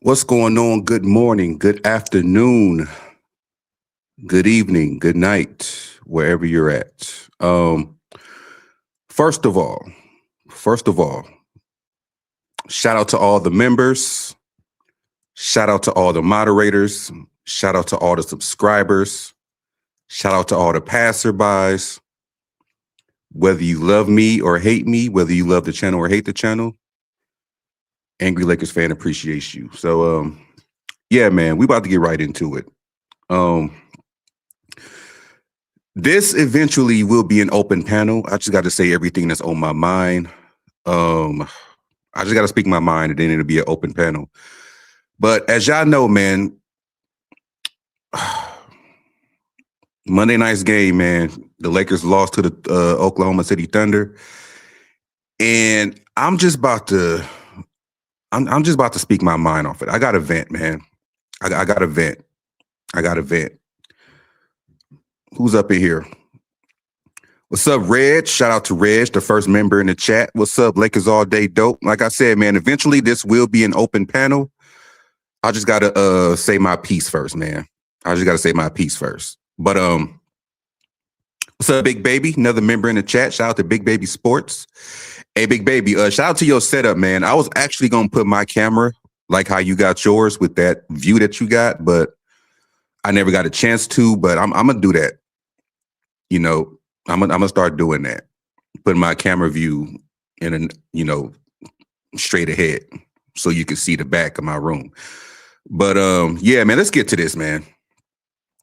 What's going on? Good morning, good afternoon, good evening, good night, wherever you're at. First of all, first of all, shout out to all the members, shout out to all the moderators, shout out to all the subscribers, shout out to all the passerbys. Whether you love me or hate me, whether you love the channel or hate the channel, Angry Lakers fan appreciates you. So, yeah, man, we about to get right into it. This eventually will be an open panel. I just got to say everything that's on my mind. I just got to speak my mind, and then it'll be an open panel. But as y'all know, man, Monday night's game, man, the Lakers lost to the Oklahoma City Thunder, and I'm just about to speak my mind off it. I got to vent, man. I got to vent. I got to vent. Who's up in here? What's up, Reg? Shout out to Reg, the first member in the chat. What's up, Lakers all day dope? Like I said, man, eventually this will be an open panel. I just got to say my piece first, man. I just got to say my piece first. But what's up, Big Baby? Another member in the chat. Shout out to Big Baby Sports. Hey, Big Baby, shout out to your setup, man. I was actually going to put my camera like how you got yours with that view that you got, but I never got a chance to, but I'm going to do that. You know, I'm gonna start doing that. Putting my camera view in straight ahead so you can see the back of my room. But yeah, man, let's get to this, man.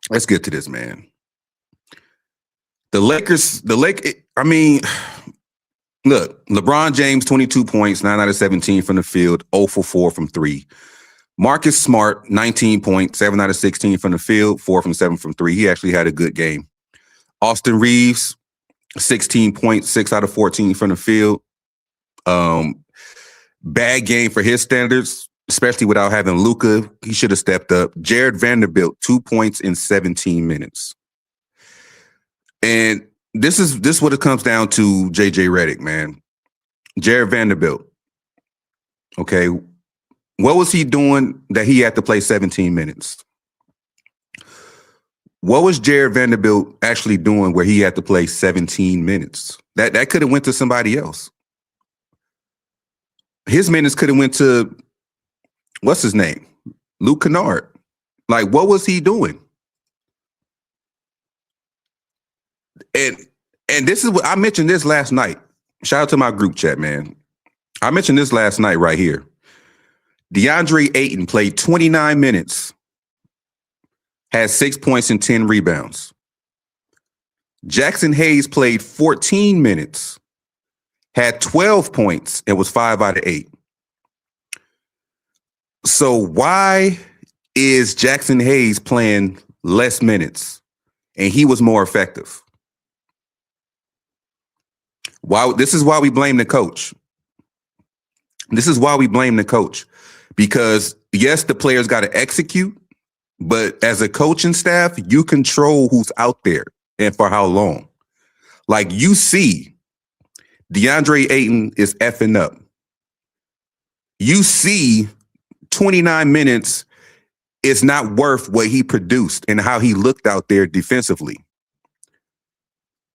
Let's get to this, man. Look, LeBron James, 22 points, 9 out of 17 from the field, 0 for 4 from 3. Marcus Smart, 19 points, 7 out of 16 from the field, 4 from 7 from 3. He actually had a good game. Austin Reeves, 16 points, 6 out of 14 from the field. Bad game for his standards, especially without having Luka. He should have stepped up. Jared Vanderbilt, 2 points in 17 minutes. And this is what it comes down to, JJ Redick, man. Jared Vanderbilt. Okay. What was he doing that he had to play 17 minutes? What was Jared Vanderbilt actually doing where he had to play 17 minutes? That could have went to somebody else. His minutes could have went to, what's his name? Luke Kennard. Like, what was he doing? And this is what I mentioned this last night. Shout out to my group chat, man. I mentioned this last night right here. DeAndre Ayton played 29 minutes. Had 6 points and 10 rebounds. Jackson Hayes played 14 minutes, had 12 points, and was 5 out of 8. So why is Jackson Hayes playing less minutes and he was more effective? This is why we blame the coach. This is why we blame the coach. Because, yes, the players got to execute. But as a coaching staff, you control who's out there and for how long. Like, you see, DeAndre Ayton is effing up. You see, 29 minutes is not worth what he produced and how he looked out there defensively.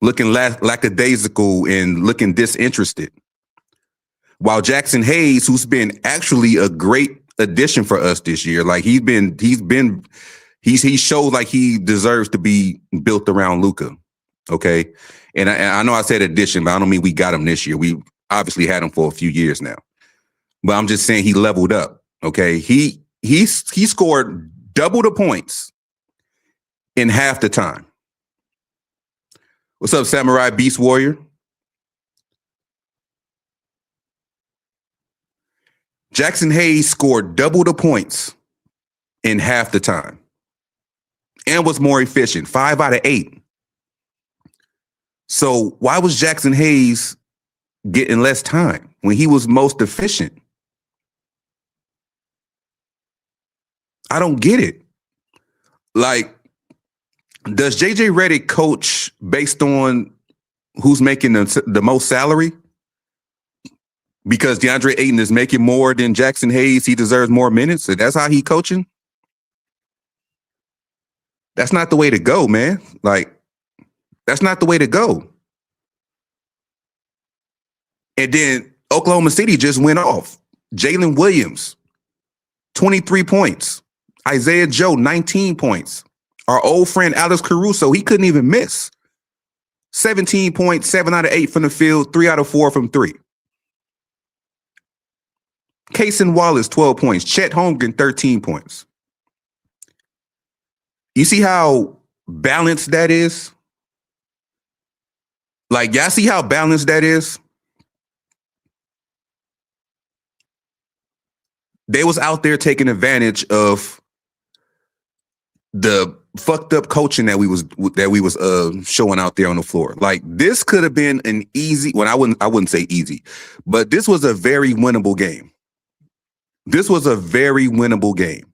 Looking lackadaisical and looking disinterested. While Jackson Hayes, who's been actually a great addition for us this year, like he showed like he deserves to be built around Luka. Okay. And I know I said addition, but I don't mean we got him this year. We obviously had him for a few years now. But I'm just saying he leveled up. Okay. He scored double the points in half the time. What's up, Samurai Beast Warrior? Jackson Hayes scored double the points in half the time and was more efficient, 5 out of 8. So why was Jackson Hayes getting less time when he was most efficient? I don't get it. Like, does JJ Redick coach based on who's making the most salary? Because DeAndre Ayton is making more than Jackson Hayes, he deserves more minutes. And that's how he coaching. That's not the way to go, man. Like, that's not the way to go. And then Oklahoma City just went off. Jalen Williams, 23 points. Isaiah Joe, 19 points. Our old friend Alex Caruso, he couldn't even miss. 17 points, 7 out of 8 from the field, 3 out of 4 from 3. Cason Wallace, 12 points. Chet Holmgren, 13 points. You see how balanced that is? Like, y'all see how balanced that is? They was out there taking advantage of the fucked up coaching that we was showing out there on the floor. Like, this could have been an easy, well, I wouldn't say easy, but this was a very winnable game. This was a very winnable game.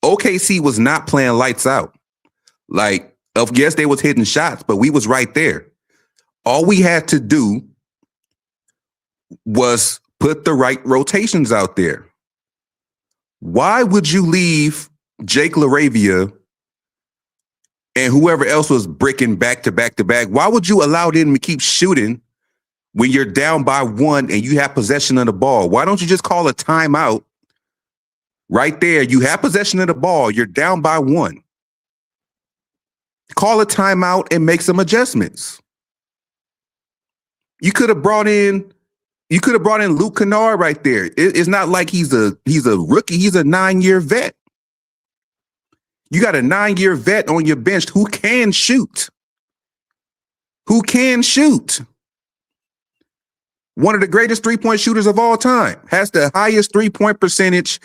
OKC was not playing lights out. Like, yes, they was hitting shots, but we was right there. All we had to do was put the right rotations out there. Why would you leave Jake LaRavia and whoever else was bricking back to back to back? Why would you allow them to keep shooting when you're down by 1 and you have possession of the ball? Why don't you just call a timeout right there? You have possession of the ball. You're down by 1. Call a timeout and make some adjustments. You could have brought in Luke Kennard right there. It's not like he's a rookie. He's a 9-year vet. You got a 9-year vet on your bench who can shoot. Who can shoot. One of the greatest three-point shooters of all time. Has the highest three-point percentage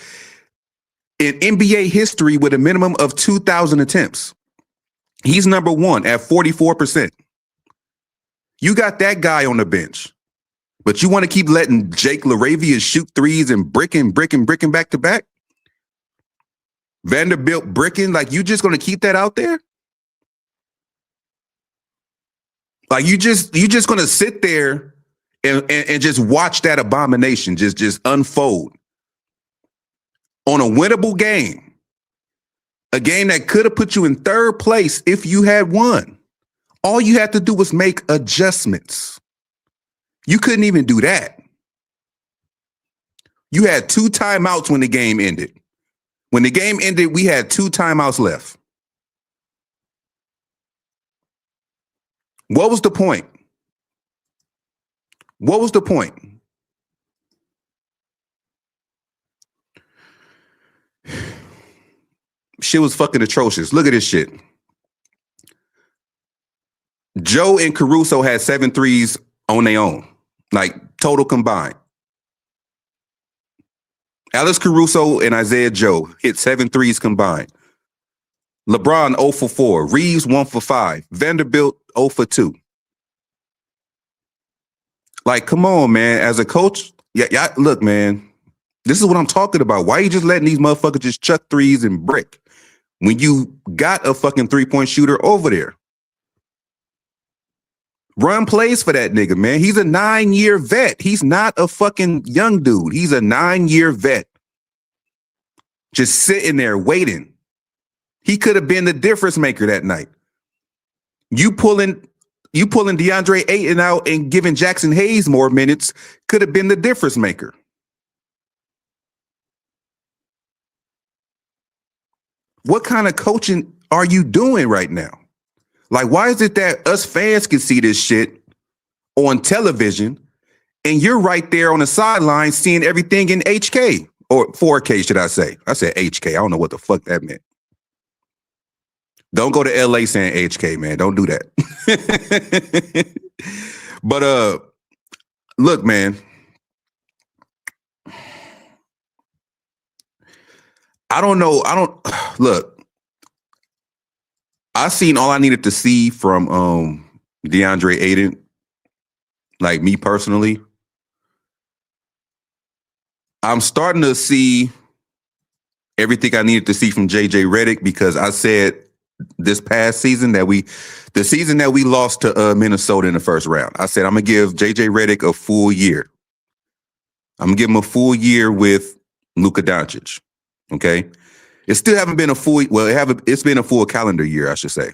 in NBA history with a minimum of 2,000 attempts. He's number 1 at 44%. You got that guy on the bench. But you want to keep letting Jake LaRavia shoot threes and bricking back to back? Vanderbilt bricking, like, you just going to keep that out there? Like, you just going to sit there and just watch that abomination just unfold on a winnable game, a game that could have put you in 3rd place if you had won. All you had to do was make adjustments. You couldn't even do that. You had 2 timeouts when the game ended. When the game ended, we had 2 timeouts left. What was the point? What was the point? Shit was fucking atrocious. Look at this shit. Joe and Caruso had 7 threes on their own, like total combined. Alex Caruso and Isaiah Joe hit 7 threes combined. LeBron 0 for 4. Reeves 1 for 5. Vanderbilt 0 for 2. Like, come on, man. As a coach, yeah, look, man, this is what I'm talking about. Why are you just letting these motherfuckers just chuck threes and brick when you got a fucking 3-point shooter over there? Run plays for that nigga, man. He's a 9-year vet. He's not a fucking young dude. He's a 9-year vet. Just sitting there waiting. He could have been the difference maker that night. You pulling DeAndre Ayton out and giving Jackson Hayes more minutes could have been the difference maker. What kind of coaching are you doing right now? Like, why is it that us fans can see this shit on television and you're right there on the sideline seeing everything in HK or 4K, should I say? I said HK. I don't know what the fuck that meant. Don't go to LA saying HK, man. Don't do that. But look, man. I don't know. Look. I seen all I needed to see from DeAndre Ayton, like me personally. I'm starting to see everything I needed to see from JJ Redick, because I said this past season the season that we lost to Minnesota in the first round, I said I'm gonna give JJ Redick a full year. I'm gonna give him a full year with Luka Doncic. Okay, it still haven't been a full. Well, it's been a full calendar year, I should say.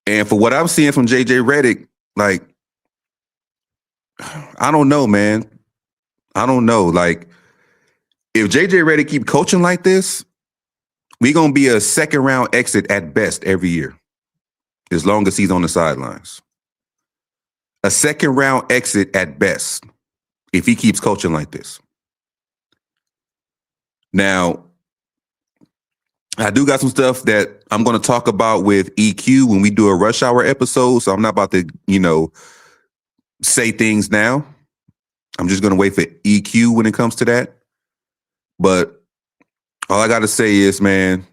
And for what I'm seeing from JJ Redick, like, I don't know, man. I don't know. Like, if JJ Redick keep coaching like this, we're gonna be a second round exit at best every year, as long as he's on the sidelines. A second round exit at best if he keeps coaching like this. Now, I do got some stuff that I'm going to talk about with EQ when we do a rush hour episode. So I'm not about to, say things now. I'm just going to wait for EQ when it comes to that. But all I got to say is, man,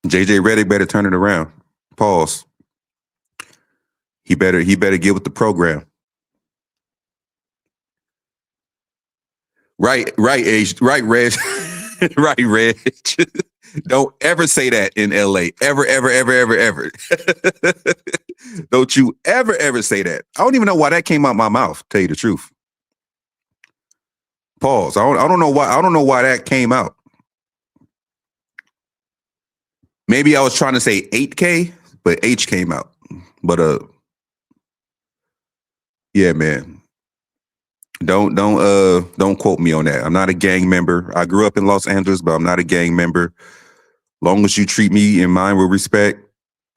JJ Redick better turn it around. Pause. He better get with the program. Right, Reg. Right, Reg. Don't ever say that in LA. Ever. Don't you ever say that. I don't even know why that came out my mouth, tell you the truth. Pause. I don't know why that came out. Maybe I was trying to say 8K, but H came out. But yeah, man. Don't quote me on that. I'm not a gang member. I grew up in Los Angeles, but I'm not a gang member. Long as you treat me and mine with respect,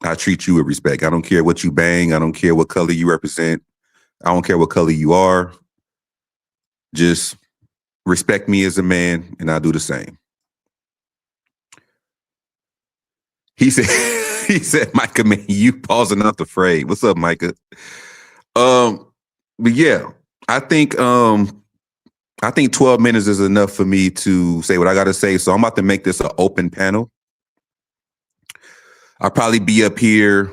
I treat you with respect. I don't care what you bang. I don't care what color you represent. I don't care what color you are. Just respect me as a man, and I'll do the same. He said, Micah, man, you pausing not afraid. What's up, Micah? But yeah, I think 12 minutes is enough for me to say what I got to say. So I'm about to make this an open panel. I'll probably be up here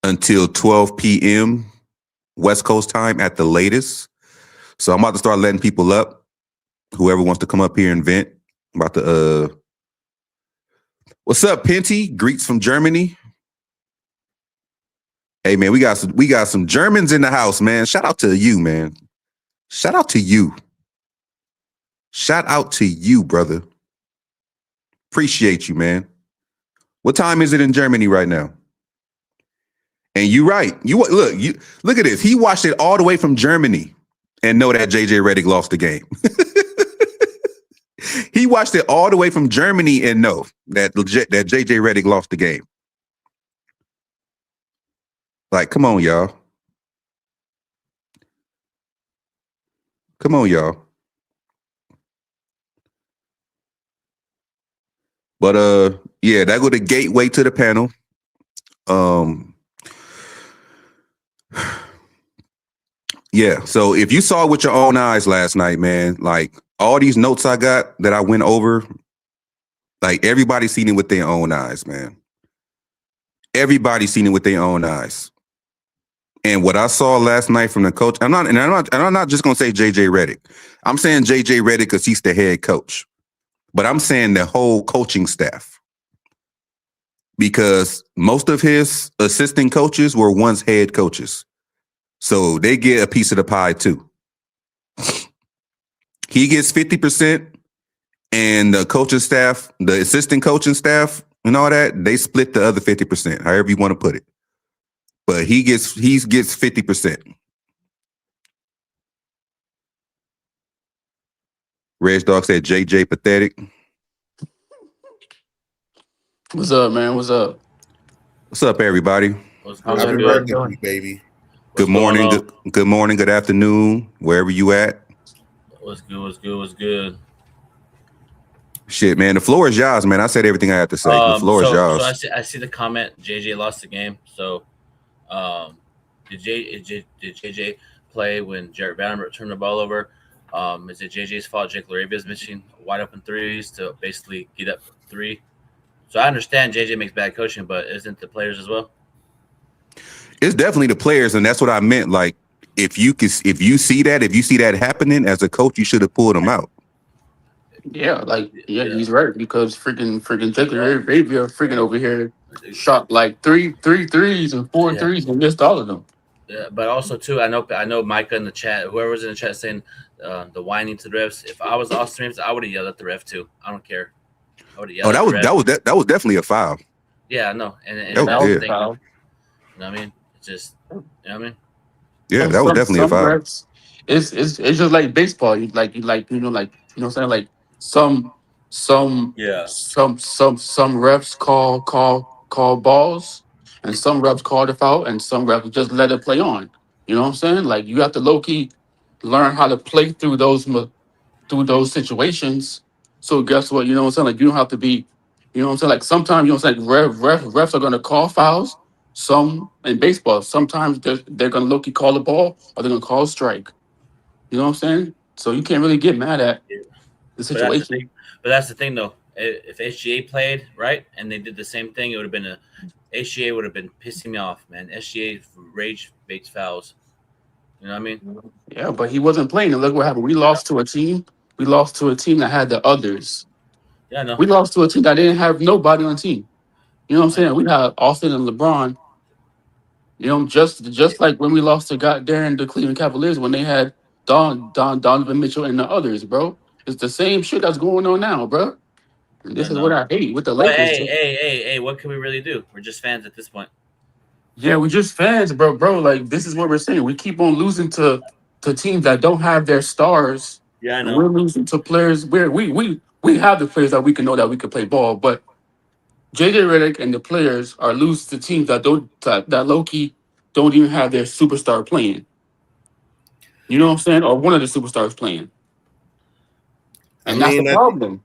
until 12 p.m. West Coast time at the latest. So I'm about to start letting people up. Whoever wants to come up here and vent. I'm about to what's up, Penty? Greets from Germany. Hey man, we got some Germans in the house, man. Shout out to you, man. Shout out to you. Shout out to you, brother. Appreciate you, man. What time is it in Germany right now? And you right. Look at this. He watched it all the way from Germany and know that JJ Redick lost the game. He watched it all the way from Germany and know that JJ Redick lost the game. Like, come on, y'all. Come on, y'all. But yeah, that go the gateway to the panel. Yeah, so if you saw it with your own eyes last night, man, like all these notes I got that I went over, like everybody seen it with their own eyes, man. Everybody seen it with their own eyes. And what I saw last night from the coach, I'm not just gonna say JJ Redick. I'm saying JJ Redick because he's the head coach. But I'm saying the whole coaching staff. Because most of his assistant coaches were once head coaches. So they get a piece of the pie too. He gets 50%, and the coaching staff, the assistant coaching staff, and all that, they split the other 50%, however you want to put it. But he gets 50%. Reg Dog said JJ pathetic. What's up, man? What's up? What's up, everybody? Happy birthday, baby. Good morning, good morning, good afternoon, wherever you at. What's good? Shit, man, the floor is yours, man. I said everything I had to say. The floor is yours. So I see the comment. JJ lost the game. So, did JJ play when Jarrett Vanderbilt turned the ball over? Is it JJ's fault? Jake Laravia's missing wide open threes to basically get up 3. So I understand JJ makes bad coaching, but isn't the players as well? It's definitely the players, and that's what I meant. Like, if you see that happening as a coach, you should have pulled them out. Yeah, he's right, because freaking Jake Laravia freaking over here shot like three threes and 4 threes and missed all of them. But also too, I know Micah in the chat, whoever was in the chat saying the whining to the refs. If I was Austin Reeves, I would have yelled at the ref too. I don't care. I would have Oh, yelled at the ref. that was definitely a foul. Yeah, no, That and was, That that's was the a yeah, thing. foul. You know what I mean? It's just, you know what I mean? yeah, Some that was some definitely a some foul. refs, it's just like baseball. You know what I'm saying, like some some Yeah. some refs call balls, and some refs call the foul, and some refs just let it play on. You know what I'm saying? Like you have to low key learn how to play through those situations. So guess what? You know what I'm saying? Like you don't have to be, you know what I'm saying? Like sometimes you know what I'm saying, refs are gonna call fouls. Some in baseball, sometimes they're gonna low key call the ball or they're gonna call a strike. You know what I'm saying? So you can't really get mad at Yeah. the But that's the thing. situation. But that's the thing, though. If HGA played right and they did the same thing, it would have been a HGA would have been pissing me off, man. HGA rage baits fouls. You know what I mean? Yeah, but he wasn't playing. And look what happened. We lost to a team. We lost to a team that had the others. Yeah, I know. We lost to a team that didn't have nobody on the team. You know what I'm I know. saying? We had Austin and LeBron. You know, just like when we lost to goddamn the Cleveland Cavaliers when they had Donovan Mitchell and the others, bro. It's the same shit that's going on now, bro. And I this is what know. I hate with the But Lakers. hey, what can we really do? We're just fans at this point. Yeah, we just fans, bro. Like this is what we're saying. We keep on losing to teams that don't have their stars, Yeah, I and know. we're losing to players where we have the players that we can know that we can play ball, but JJ Redick and the players are losing to teams that low key don't even have their superstar playing. You know what I'm saying? Or one of the superstars playing. I And that's the mean, I, problem.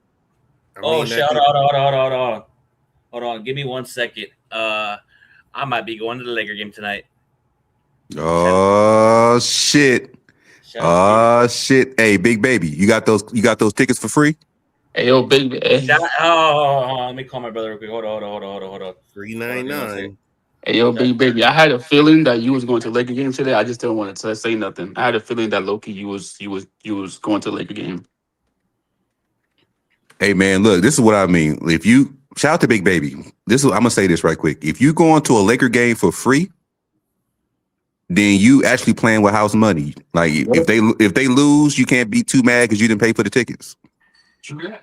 I Oh mean, shit! I Hold think on, hold on, hold on, hold on, hold on. Give me 1 second. I might be going to the Laker game tonight. Shout out, Oh shit. shout out to Gabe. Oh shit. Hey, big baby, you got those tickets for free? Hey, yo, baby. Shout out, oh, let me call my brother real quick. Hold on. three Hold on, nine give me 1 second. nine. Hey, yo, Shout- baby. I had a feeling that you was going to the Laker game today. I just didn't want to say nothing. I had a feeling that Loki, you was going to the Laker game. Hey man, look, this is what I mean. If you shout out to Big Baby, I'm gonna say this right quick. If you go into a Laker game for free, then you actually playing with house money. Like Yep. if they lose, you can't be too mad because you didn't pay for the tickets.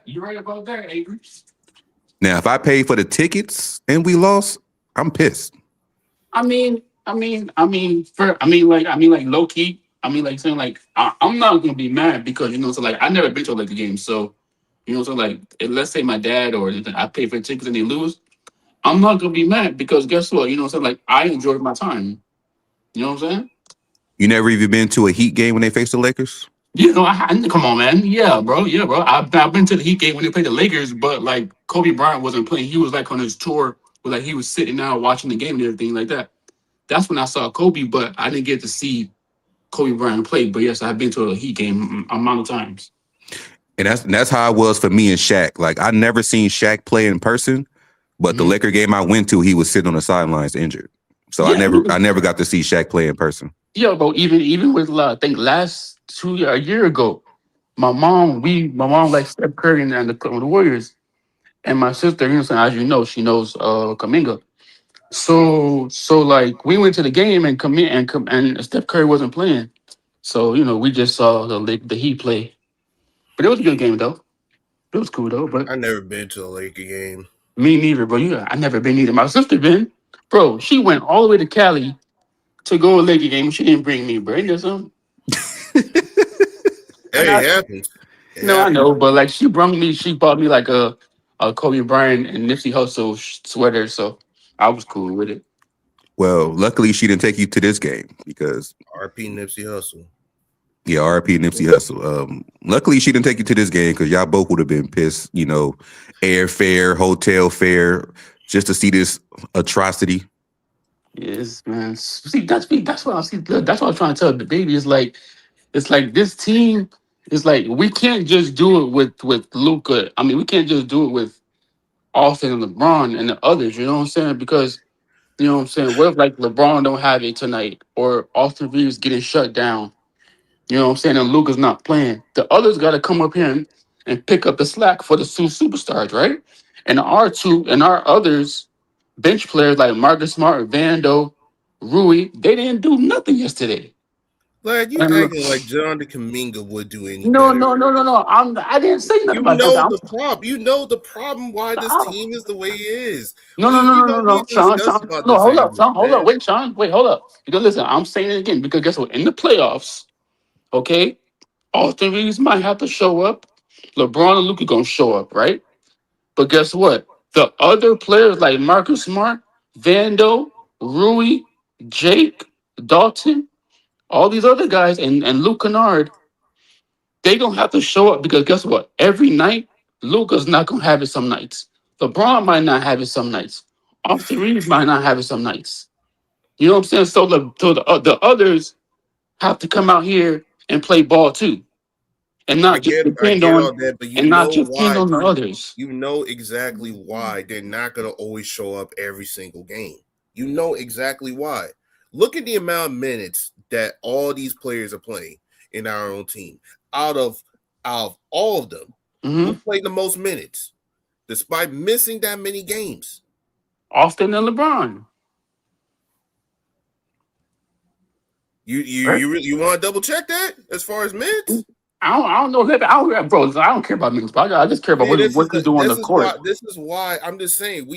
You're right about that, Avery. Now, if I paid for the tickets and we lost, I'm pissed. Like low key. Like saying like I'm not gonna be mad because you know so like I never been to a Laker game, so you know so like let's say my dad or I pay for the tickets and they lose, I'm not gonna be mad because guess what? You know so like I enjoyed my time. You know what I'm saying? You never even been to a Heat game when they faced the Lakers? You know, come on, man. Yeah, bro. Yeah, bro. I've been to the Heat game when they played the Lakers, but like Kobe Bryant wasn't playing. He was like on his tour, where like he was sitting down watching the game and everything like that. That's when I saw Kobe, but I didn't get to see Kobe Bryant play. But yes, I've been to a Heat game amount of times. And that's how it was for me and Shaq. Like I never seen Shaq play in person, but the Mhm. Laker game I went to, he was sitting on the sidelines injured. So Yeah, I never got to see Shaq play in person. yeah, bro. Even with I think last a year ago, my mom like Steph Curry and the Warriors, and my sister, you know, as you know, she knows Kaminga. So like we went to the game and come in and Steph Curry wasn't playing. So you know we just saw the Heat play, but it was a good game though. It was cool though. But I never been to a Laker game. me neither, bro. I never been either. My sister been, bro. She went all the way to Cali to go to a Laker game. She didn't bring me, bro. Ain't that something? And Hey, it happens. It no, I happens. know, but like she brought me, she bought me like a Kobe Bryant and Nipsey Hussle sweater, so I was cool with it. Well, luckily she didn't take you to this game because RP Nipsey Hussle. yeah, RP Nipsey Hussle. Luckily she didn't take you to this game because y'all both would have been pissed, you know, airfare, hotel fare, just to see this atrocity. Yes, man. See, that's what I see. That's what I'm trying to tell the baby. It's like this team is like we can't just do it with Luca. I mean, we can't just do it with Austin and LeBron and the others. You know what I'm saying? Because you know what I'm saying. What if like LeBron don't have it tonight, or Austin Reeves getting shut down? You know what I'm saying? And Luca's not playing. The others got to come up here and pick up the slack for the two superstars, right? And our others bench players like Marcus Smart, Vando. Rui, they didn't do nothing yesterday. Glad you And acting like John the Kaminga would do any no, better. no, no, no, no. I didn't say nothing You about that. know the problem. You know the problem why this team is the way it is. No, no, no, We no, no, don't need no, to Sean, discuss Sean. about No, this hold up, anymore, Sean. Hold up. man. Wait, Sean. Wait, hold up. Because listen, I'm saying it again because guess what? In the playoffs, okay, Austin Reeves might have to show up. LeBron and Luka gonna show up, right? But guess what? The other players like Marcus Smart, Vando, Rui, Jake, Dalton, all these other guys, and Luke Kennard, they gonna have to show up because guess what? Every night, Luka's not gonna have it some nights. LeBron might not have it some nights. Austin Reeves might not have it some nights. You know what I'm saying? So the others have to come out here and play ball too, and not just I depend get on all that, but you and not know just depend why? on the others. You know exactly why they're not going to always show up every single game. You know exactly why. Look at the amount of minutes that all these players are playing in our own team. Out of all of them, hmm who played the most minutes, despite missing that many games? Austin and LeBron. Right? You want to double check that as far as minutes? I don't know that. Bro. I don't care about minutes. But I just care about See, what you do on the court. this is why I'm just saying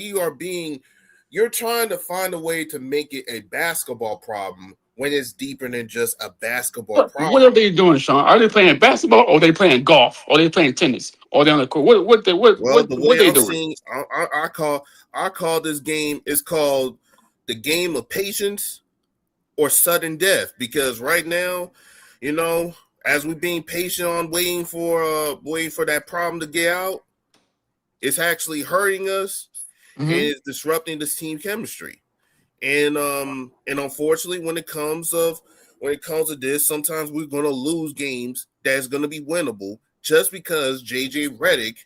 you're trying to find a way to make it a basketball problem when it's deeper than just a basketball What are problem. they doing, Sean? Are they playing basketball or are they playing golf? Or are they playing tennis? Or they on the court? Well, the What way they I'm doing? seeing, I call this game is called the game of patience or sudden death, because right now, you know, as we're being patient on waiting for that problem to get out, it's actually hurting us and hmm it's disrupting this team chemistry. And unfortunately, when it comes to this, sometimes we're gonna lose games that's gonna be winnable just because JJ Redick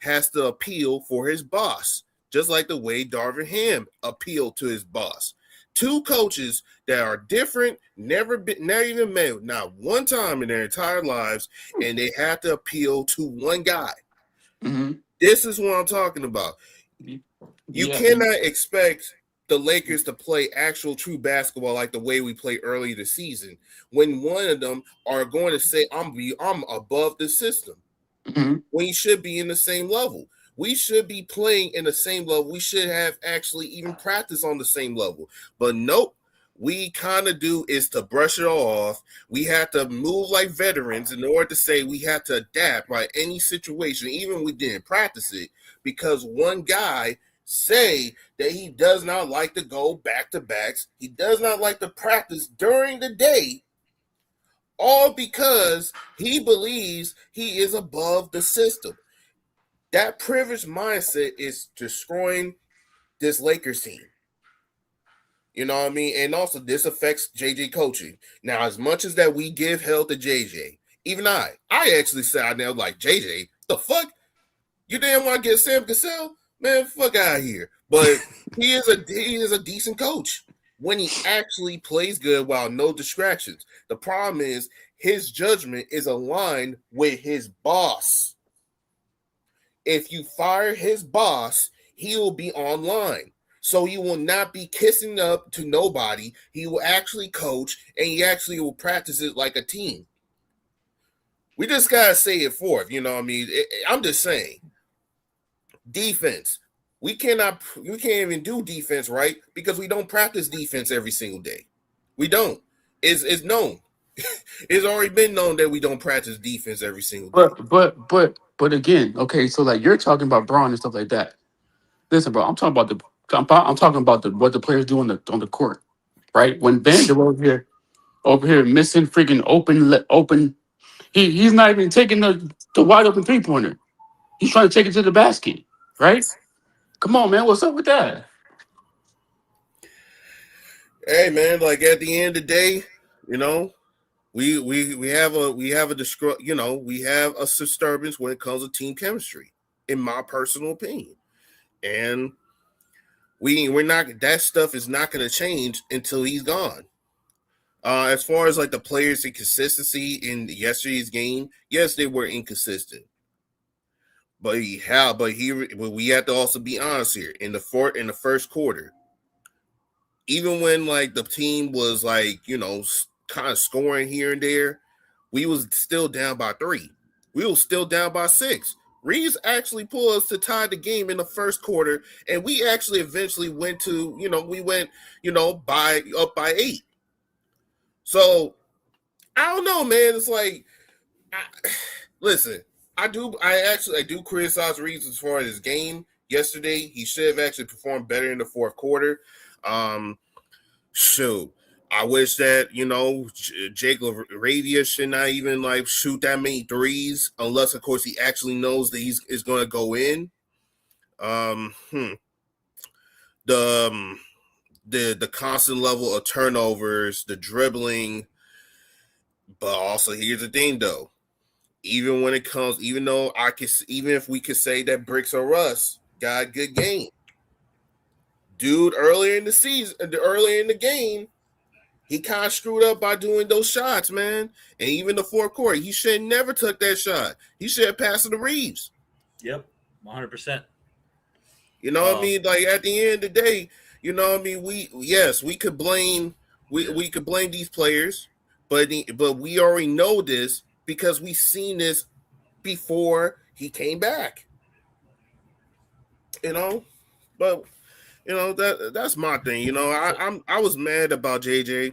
has to appeal for his boss, just like the way Darvin Ham appealed to his boss. Two coaches that are different, never even met, not one time in their entire lives, and they have to appeal to one guy. hmm This is what I'm talking about. You Yeah. cannot expect the Lakers to play actual true basketball like the way we played early this season when one of them are going to say I'm above the system hmm when you should be in the same level. We should be playing in the same level. We should have actually even practice on the same level. But nope, we kind of do is to brush it all off. We have to move like veterans in order to say we have to adapt by any situation, even when we didn't practice it, because one guy say that he does not like to go back to backs. He does not like to practice during the day, all because he believes he is above the system. That privileged mindset is destroying this Lakers team. You know what I mean? And also, this affects JJ coaching. Now, as much as that we give hell to JJ, even I actually said out there like, JJ, the fuck? You damn want to get Sam Cassell? Man, fuck out of here. But he is a decent coach when he actually plays good while no distractions. The problem is his judgment is aligned with his boss. If you fire his boss, he will be online. So he will not be kissing up to nobody. He will actually coach and he actually will practice it like a team. We just gotta say it forth, you know what I mean? I'm just saying. Defense. We can't even do defense right because we don't practice defense every single day. We don't. It's known. It's already been known that we don't practice defense every single day. But again, okay. So like you're talking about Braun and stuff like that. Listen, bro. I'm talking about what the players do on the court, right? When Vander over here missing freaking open. He's not even taking the wide open 3-pointer. He's trying to take it to the basket, right? Come on, man. What's up with that? Hey man, like at the end of the day, you know, we have we have a disturbance when it comes to team chemistry, in my personal opinion. And we're not that stuff is not gonna change until he's gone. As far as like the players' inconsistency in yesterday's game, yes, they were inconsistent. But we have to also be honest here. In the first quarter, even when like the team was like, kind of scoring here and there, we was still down by 3. We was still down by 6. Reeves actually pulled us to tie the game in the first quarter, and we actually eventually went to, we went, by up by 8. So I don't know, man. It's like, listen, I do criticize Reeves as far as his game yesterday. He should have actually performed better in the fourth quarter. Shoot, I wish that Jake Laravia should not even like shoot that many threes, unless of course he actually knows that he's is going to go in. The constant level of turnovers, the dribbling, but also here's the thing though. Even if we could say that Bricks or Russ got a good game, dude, earlier in the game, he kind of screwed up by doing those shots, man. And even the fourth quarter, he should have never took that shot. He should have passed it to Reeves. Yep, 100%. You know what I mean? Like at the end of the day, you know what I mean? We could blame these players, but we already know this because we've seen this before he came back. But that's my thing. I was mad about JJ.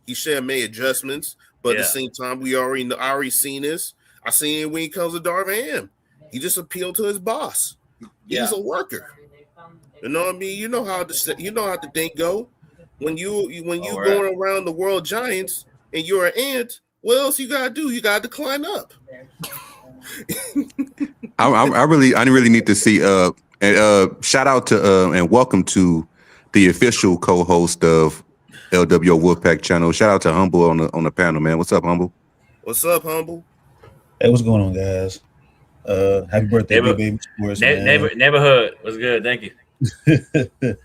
He should have made adjustments, but at the same time, I already seen this. I seen it when he comes to Darvin. He just appealed to his boss. He's a worker. You know what I mean? You know how the thing go. When you going around the world giants and you're an ant, what else you gotta do? You gotta climb up. I really need to see shout out to and welcome to the official co-host of LWO Wolfpac channel. Shout out to Humble on the panel, man. What's up, Humble? What's up, Humble? Hey, what's going on, guys? Happy birthday, Big Baby Sports. Neighborhood was good. Thank you.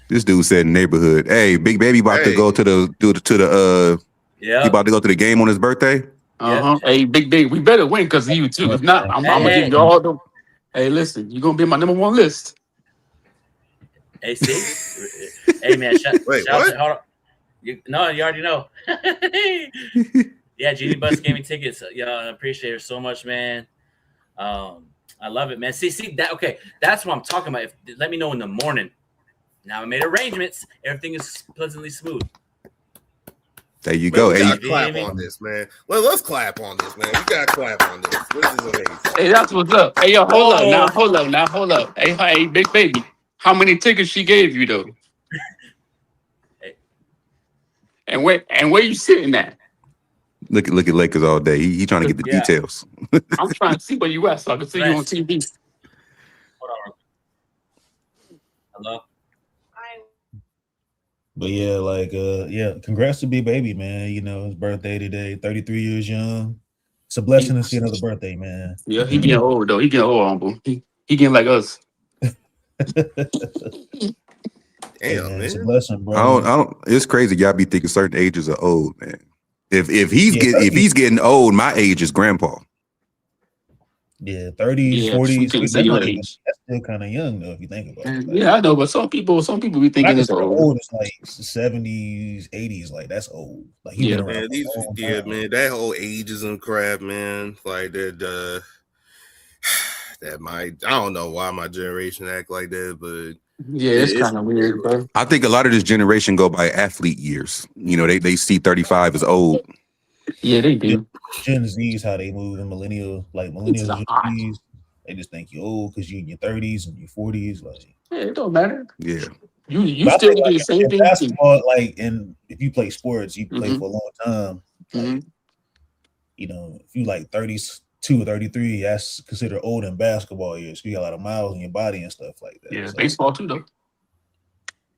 This dude said neighborhood. Hey, Big Baby about to go to the he about to go to the game on his birthday. Hey, Big, we better win because of you too. If not, I'm gonna give you all the. Hey, listen, you're gonna be on my number 1 list. Hey, see? Hey, man. Shout out. Hold on. You already know. Yeah, Genie Bus gave me tickets. I appreciate it so much, man. I love it, man. See that? Okay, that's what I'm talking about. Let me know in the morning. Now I made arrangements. Everything is pleasantly smooth. There you go. We gotta clap on this, man. Well, let's clap on this, man. We gotta clap on this. This is amazing. Hey, that's what's up. Hey, yo, hold up. Hey, Big Baby. How many tickets she gave you though? Hey. And where you sitting at? Look Look at Lakers all day. He trying to get the details. I'm trying to see where you at so I can see you on TV. Hold on. Hello. But yeah, congrats to Big Baby, man. His birthday today, 33 years young. It's a blessing to see another birthday, man. Yeah, he getting old though. He getting old, Humble. He getting like us. Damn, man. It's a blessing, bro. I don't. It's crazy. Y'all be thinking certain ages are old, man. If he's getting old, my age is grandpa. Yeah, 30s, 40s. That's still kind of young though, if you think about it. Yeah, I know, but some people be thinking it's old. It's like 70s, 80s. Like that's old. Like man, man, that whole ageism crap, man. Like that I don't know why my generation act like that, but yeah, it's kind of weird, bro. I think a lot of this generation go by athlete years. They see 35 as old. Yeah, they do. Gen Z's how they move, and millennials, Gen Z's, they just think you're old because you're in your 30s and your 40s. Like, yeah, it don't matter. Yeah, you still do the same thing. Basketball, and if you play sports, you play for a long time. Like, if you like 32 or 33, that's considered old in basketball years. You got a lot of miles in your body and stuff like that. Yeah, so, baseball too, though.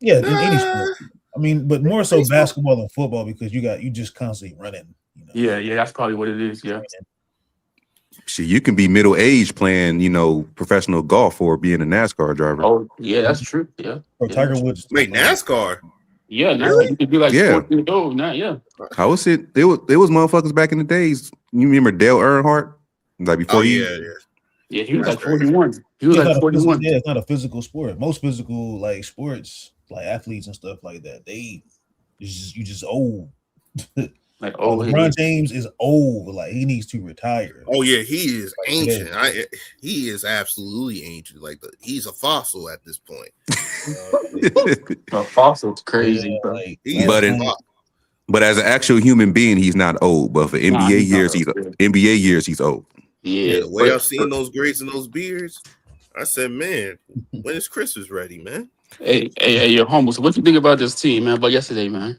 Yeah, in any sport. I mean, but more so basketball than football because you just constantly running. Yeah, that's probably what it is. Yeah. Shit, you can be middle aged playing, professional golf or being a NASCAR driver. Oh, yeah, that's true. Yeah. Or Tiger Woods. Wait, NASCAR? Yeah, now you could be like 14 years old now. Yeah. How was it? It was motherfuckers back in the days. You remember Dale Earnhardt? Like before Yeah, he was like 41. He was like 41. Yeah, it's not a physical sport. Most physical sports, like athletes and stuff like that. You just old. Like LeBron James is old. Like he needs to retire. Oh yeah, he is like ancient. He is absolutely ancient. Like he's a fossil at this point. A fossil's crazy, bro. But as an actual human being, he's not old. But for NBA years, he's old. Yeah, the way I've seen those grades and those beards, I said, man, when is Christmas ready, man? Hey, you're humble. So what you think about this team, man? About yesterday, man?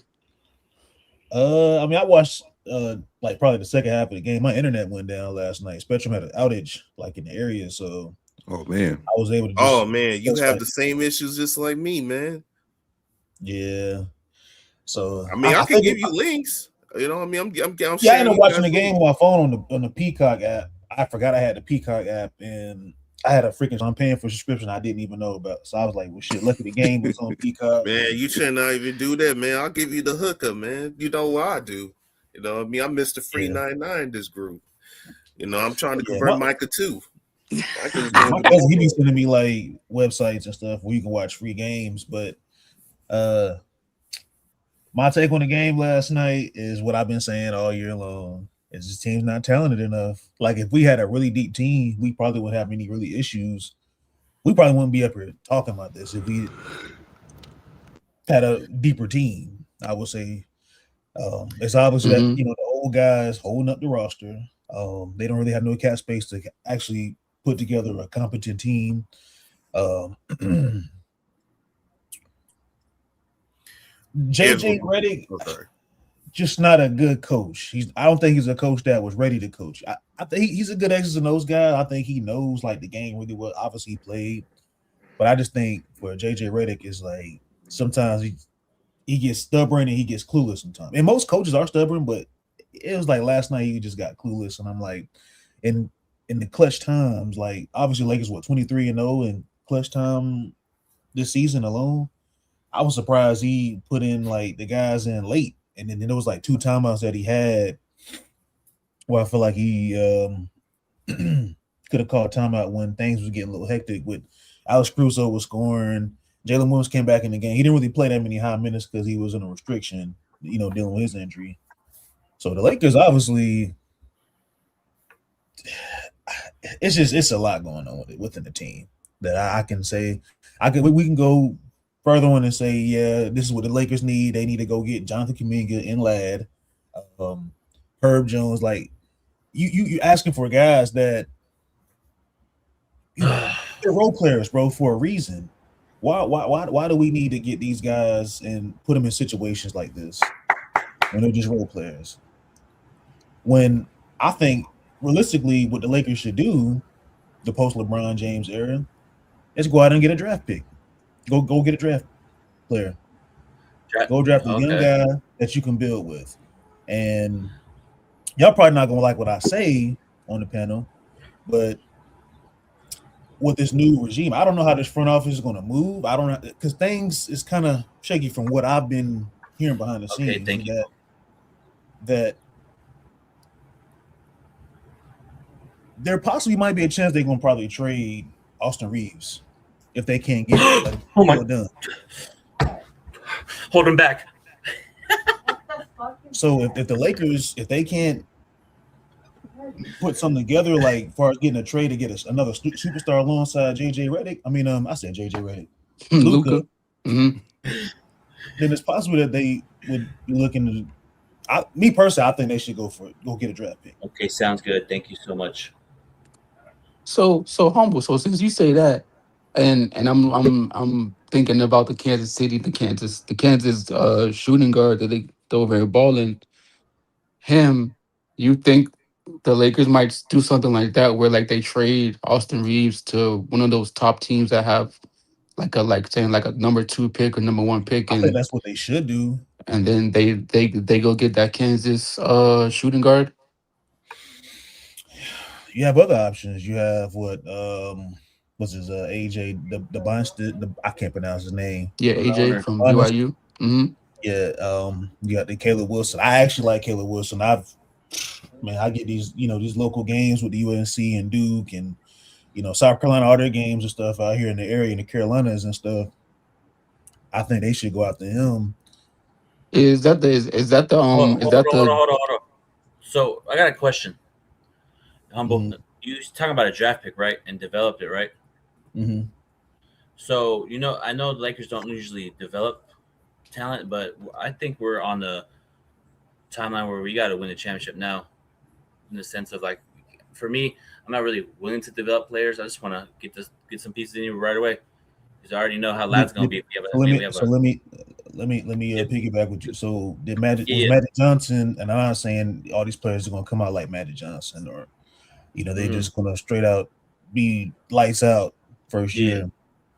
I mean, I watched like probably the second half of the game. My internet went down last night. Spectrum had an outage like in the area, so oh man, I was able to. Oh man, you have the same issues just like me, man. Yeah. So I mean, I can give you links. You know, I mean, I'm I ended up watching the game on my phone on the Peacock app. I forgot I had the Peacock app, and I had I'm paying for a subscription I didn't even know about. So I was like, well, shit, lucky the game was on Peacock. Man, you should not even do that, man. I'll give you the hookup, man. You know what I do. You know what I mean? I missed the free 99 this group. You know, I'm trying to convert Micah too. My cousin, he be sending me like websites and stuff where you can watch free games, but my take on the game last night is what I've been saying all year long. Is this team's not talented enough. Like if we had a really deep team, we probably wouldn't have any really issues. We probably wouldn't be up here talking about this if we had a deeper team. I would say it's obvious that the old guys holding up the roster. They don't really have no cap space to actually put together a competent team. JJ Redick, just not a good coach. I don't think he's a coach that was ready to coach. I think he's a good X's and O's guy. I think he knows like the game really well. Obviously, he played, but I just think for JJ Redick is like sometimes he gets stubborn and he gets clueless sometimes. And most coaches are stubborn, but it was like last night he just got clueless, and I'm like, in the clutch times, like obviously Lakers 23-0 in clutch time this season alone. I was surprised he put in like the guys in late, and then there was like 2 timeouts that he had where I feel like he could have called timeout when things was getting a little hectic. With Alex Caruso was scoring, Jalen Williams came back in the game. He didn't really play that many high minutes because he was in a restriction, dealing with his injury. So the Lakers obviously, it's a lot going on within the team that I can say. We can go further on and say, yeah, this is what the Lakers need. They need to go get Jonathan Kuminga and Ladd, Herb Jones. Like you asking for guys that they're role players, bro, for a reason. Why do we need to get these guys and put them in situations like this when they're just role players? When I think realistically, what the Lakers should do, the post LeBron James era, is go out and get a draft pick. Go get a draft player. Go draft a young guy that you can build with. And y'all probably not gonna like what I say on the panel, but with this new regime, I don't know how this front office is gonna move. I don't know, because things is kind of shaky from what I've been hearing behind the scenes. Thank you. That there possibly might be a chance they're gonna probably trade Austin Reeves if they can't get it done. Hold him back. So if the Lakers, if they can't put something together, like as far as getting a trade to get another superstar alongside JJ Redick, I said JJ Redick, Luka, then it's possible that they would be looking to. Me personally, I think they should go get a draft pick. Okay, sounds good. Thank you so much. So humble. So since you say that, and I'm thinking about the Kansas shooting guard that they throw very balling. Him, you think the Lakers might do something like that where like they trade Austin Reeves to one of those top teams that have like a number 2 pick or number 1 pick, I think that's what they should do. And then they go get that Kansas shooting guard. You have other options. You have what's his AJ I can't pronounce his name. Yeah, AJ from BYU. Yeah, you got the Caleb Wilson. I actually like Caleb Wilson. I get these local games with the UNC and Duke and South Carolina, all their games and stuff out here in the area in the Carolinas and stuff. I think they should go after him. Is that the Hold on. So I got a question. Humble, you talking about a draft pick, right? And developed it, right? Mm-hmm. So I know the Lakers don't usually develop talent, but I think we're on the timeline where we got to win the championship now. In the sense of like, for me, I'm not really willing to develop players. I just want to get some pieces in you right away because I already know how Lad's going to be. Let me piggyback with you. So was Magic Johnson, and I'm not saying all these players are going to come out like Magic Johnson or they're just going to straight out be lights out first year.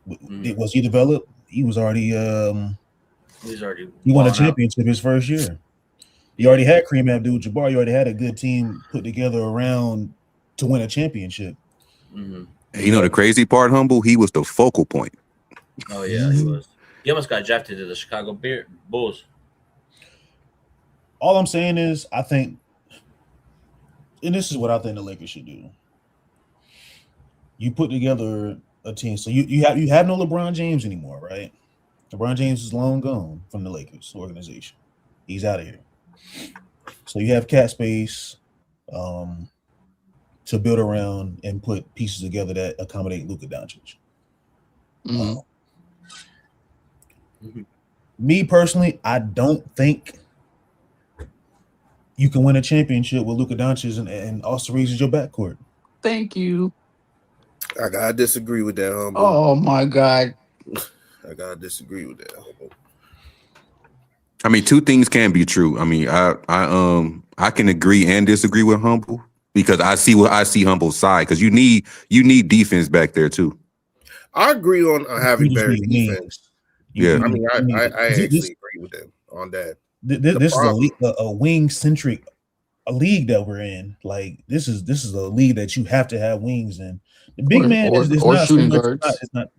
Was he developed? He was already. He won a championship his first year. You already had Kareem Abdul-Jabbar. You already had a good team put together around to win a championship. Mm-hmm. The crazy part, Humble, he was the focal point. Oh, yeah, he was. He almost got drafted to the Chicago Bulls. All I'm saying is I think, and this is what I think the Lakers should do. You put together a team. So you have no LeBron James anymore, right? LeBron James is long gone from the Lakers organization. He's out of here. So you have cap space to build around and put pieces together that accommodate Luka Doncic. Me personally, I don't think you can win a championship with Luka Doncic and Austin Reeves as your backcourt. Thank you. I gotta disagree with that, Humble. Oh my God. I gotta disagree with that, Humble. I mean, two things can be true. I mean, I can agree and disagree with Humble because I see Humble's side because you need defense back there too. I agree on having better defense. Yeah, I mean, I actually agree with them on that. This is a wing centric league that we're in. Like this is a league that you have to have wings in. The big man is not shooting guards. It's not.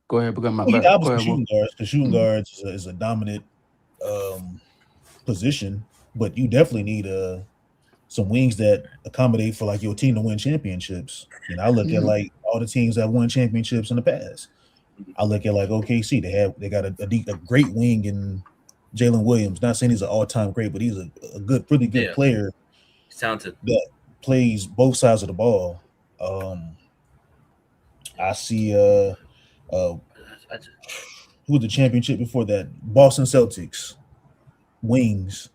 Go ahead, because my shooting guards. Because shooting guards is a dominant position, but you definitely need some wings that accommodate for like your team to win championships. I look at like all the teams that won championships in the past. I look at like OKC. They got a great wing in Jalen Williams. Not saying he's an all-time great, but he's a good, pretty good player. He's talented. That plays both sides of the ball. I see who was the championship before that? Boston Celtics wings.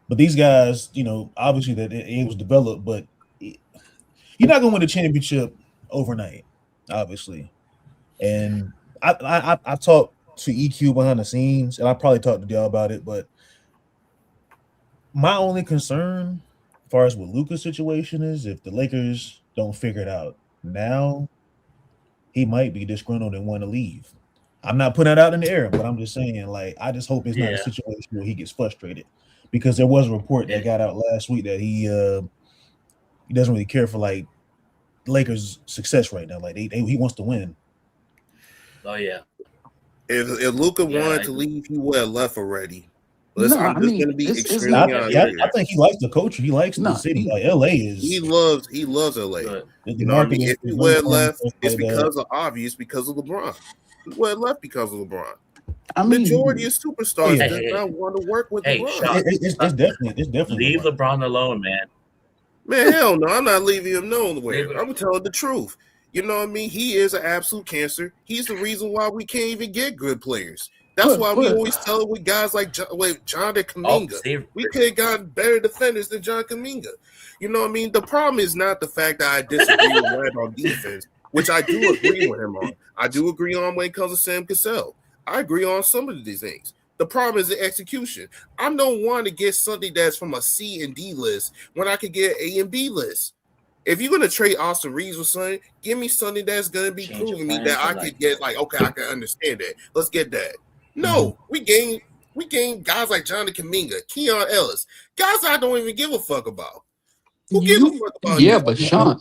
But these guys, obviously that it was developed, but you're not gonna win a championship overnight, obviously. And I talked to EQ behind the scenes, and I probably talked to y'all about it, but my only concern as far as with Luka's situation is if the Lakers don't figure it out now, he might be disgruntled and want to leave. I'm not putting that out in the air, but I'm just saying, like, I just hope it's not a situation where he gets frustrated, because there was a report that got out last week that he doesn't really care for like Lakers' success right now. Like he wants to win. Oh yeah. If Luka wanted to leave, he would have left already. Listen, I'm just going to be extremely honest. I think he likes the culture. He likes the city. Like LA is. He loves LA. You know what I mean? If he would have left, it's because of LeBron. He would have left because of LeBron. Majority of superstars does not want to work with LeBron. It's definitely leave LeBron alone, man. Man, hell no, I'm not leaving him nowhere. I'm telling the truth. You know what I mean? He is an absolute cancer. He's the reason why we can't even get good players. That's why we always tell it with guys like John Kuminga. We could have gotten better defenders than John Kuminga. You know what I mean? The problem is not the fact that I disagree with Red on defense, which I do agree with him on. I do agree on when it comes to Sam Cassell. I agree on some of these things. The problem is the execution. I don't want to get something that's from a C and D list when I could get A and B list. If you're gonna trade Austin Reeves or something, give me something that's gonna be proving me that I could get like, okay, I can understand that. Let's get that. No, we gain guys like Johnny Kuminga, Keon Ellis, guys I don't even give a fuck about. Who gives a fuck about? Yeah, but Sean,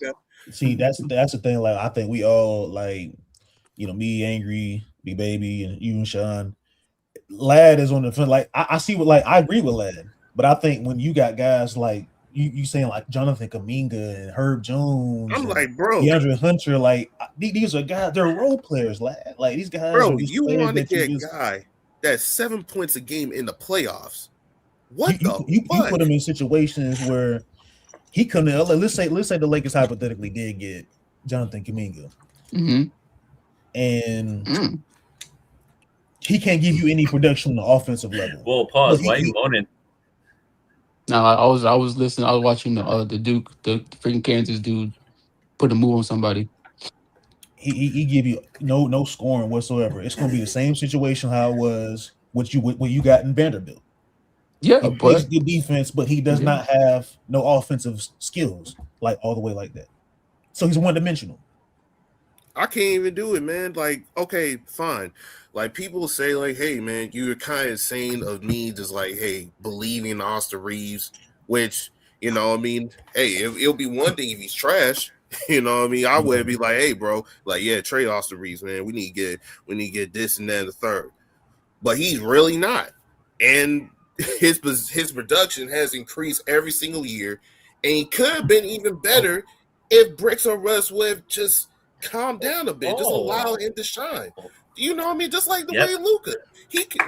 see, that's the thing. Like, I think we all like, me, Angry, B Baby, and you and Sean. Lad is on the front. Like, I see what, like, I agree with Lad, but I think when you got guys like, you saying like Jonathan Kuminga and Herb Jones. I'm and like, bro, DeAndre Hunter, like these are guys, they're role players, lad. Like these guys bro, are just you players want to that you get a just guy that's 7 points a game in the playoffs. What you put him in situations where he couldn't. Let's say the Lakers hypothetically did get Jonathan Kuminga, and he can't give you any production on the offensive level. Whoa, pause. Why are you moaning? No, I was listening. I was watching the Duke, the freaking Kansas dude, put a move on somebody. He give you no scoring whatsoever. It's going to be the same situation how it was what you got in Vanderbilt. Yeah, he plays good defense, but he does not have no offensive skills like all the way like that. So he's one dimensional. I can't even do it, man. Like, okay, fine. Like people say, like, hey, man, you're kind of saying of me just like, hey, believing in Austin Reeves, which, you know, I mean, hey, it'll be one thing if he's trash. You know what I mean? I would be like, hey, bro, like, yeah, trade Austin Reeves, man. We need to get this and that and the third. But he's really not. And his production has increased every single year. And he could have been even better if Bricks or Russ would have just calmed down a bit. Just allow him to shine. You know what I mean? Just like the way Luka.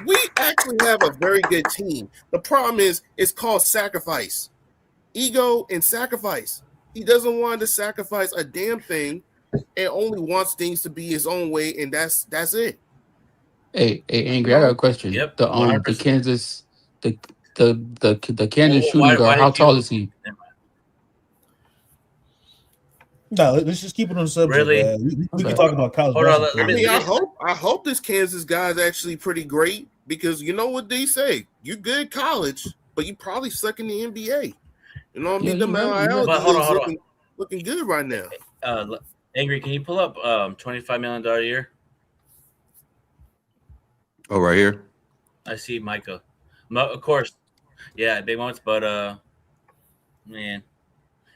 We actually have a very good team. The problem is it's called sacrifice. Ego and sacrifice. He doesn't want to sacrifice a damn thing and only wants things to be his own way, and that's it. Hey, Angry, I got a question. Yep. The 100%. Kansas the Kansas shooting guard, how tall is he? No, let's just keep it on the subject. Really? We can talk about college basketball. I hope this Kansas guy is actually pretty great because you know what they say. You're good at college, but you probably suck in the NBA. You know what I mean? Hold on. Looking good right now. Angry, can you pull up $25 million a year? Oh, right here. I see Micah. Of course. Yeah, big moments, but man.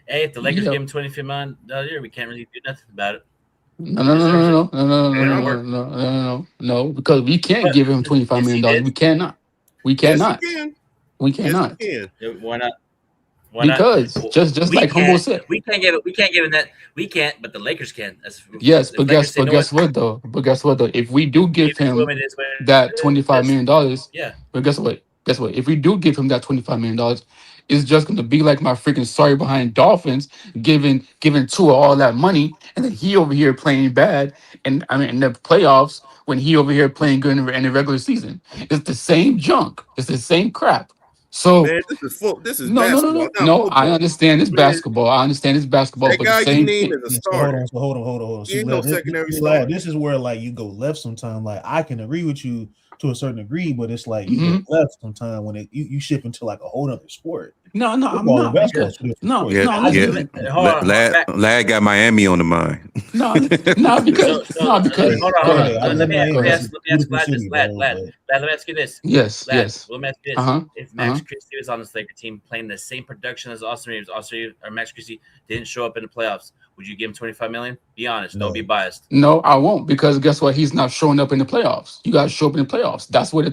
Hey, if the Lakers give him $25 million a year, we can't really do nothing about it. No, because we can't give him $25 million. We cannot. Yes, we can. Why not? Because just like Humble said, we can't give him that. We can't, but the Lakers can. But guess what though? If we do give him that $25 million, but guess what? If we do give him that $25 million, it's just gonna be like my freaking sorry behind Dolphins giving Tua all that money, and then he over here playing bad, and I mean in the playoffs when he over here playing good in the regular season. It's the same junk. It's the same crap. So man, this is basketball. No, I understand it's basketball. That but guy the same you named is a starter. Hold on. See, no secondary starter. This is where like you go left sometime. Like I can agree with you to a certain degree, but it's like you go left sometime when you shift into like a whole other sport. No, I'm not. Lad got Miami on the mind. Because hold on. Let me ask you this. Yes. Let me ask you this. If Max Christie was on this Laker team playing the same production as Austin Reeves, or Max Christie didn't show up in the playoffs, would you give him $25 million? Be honest. Don't be biased. No, I won't, because guess what? He's not showing up in the playoffs. You got to show up in the playoffs. That's what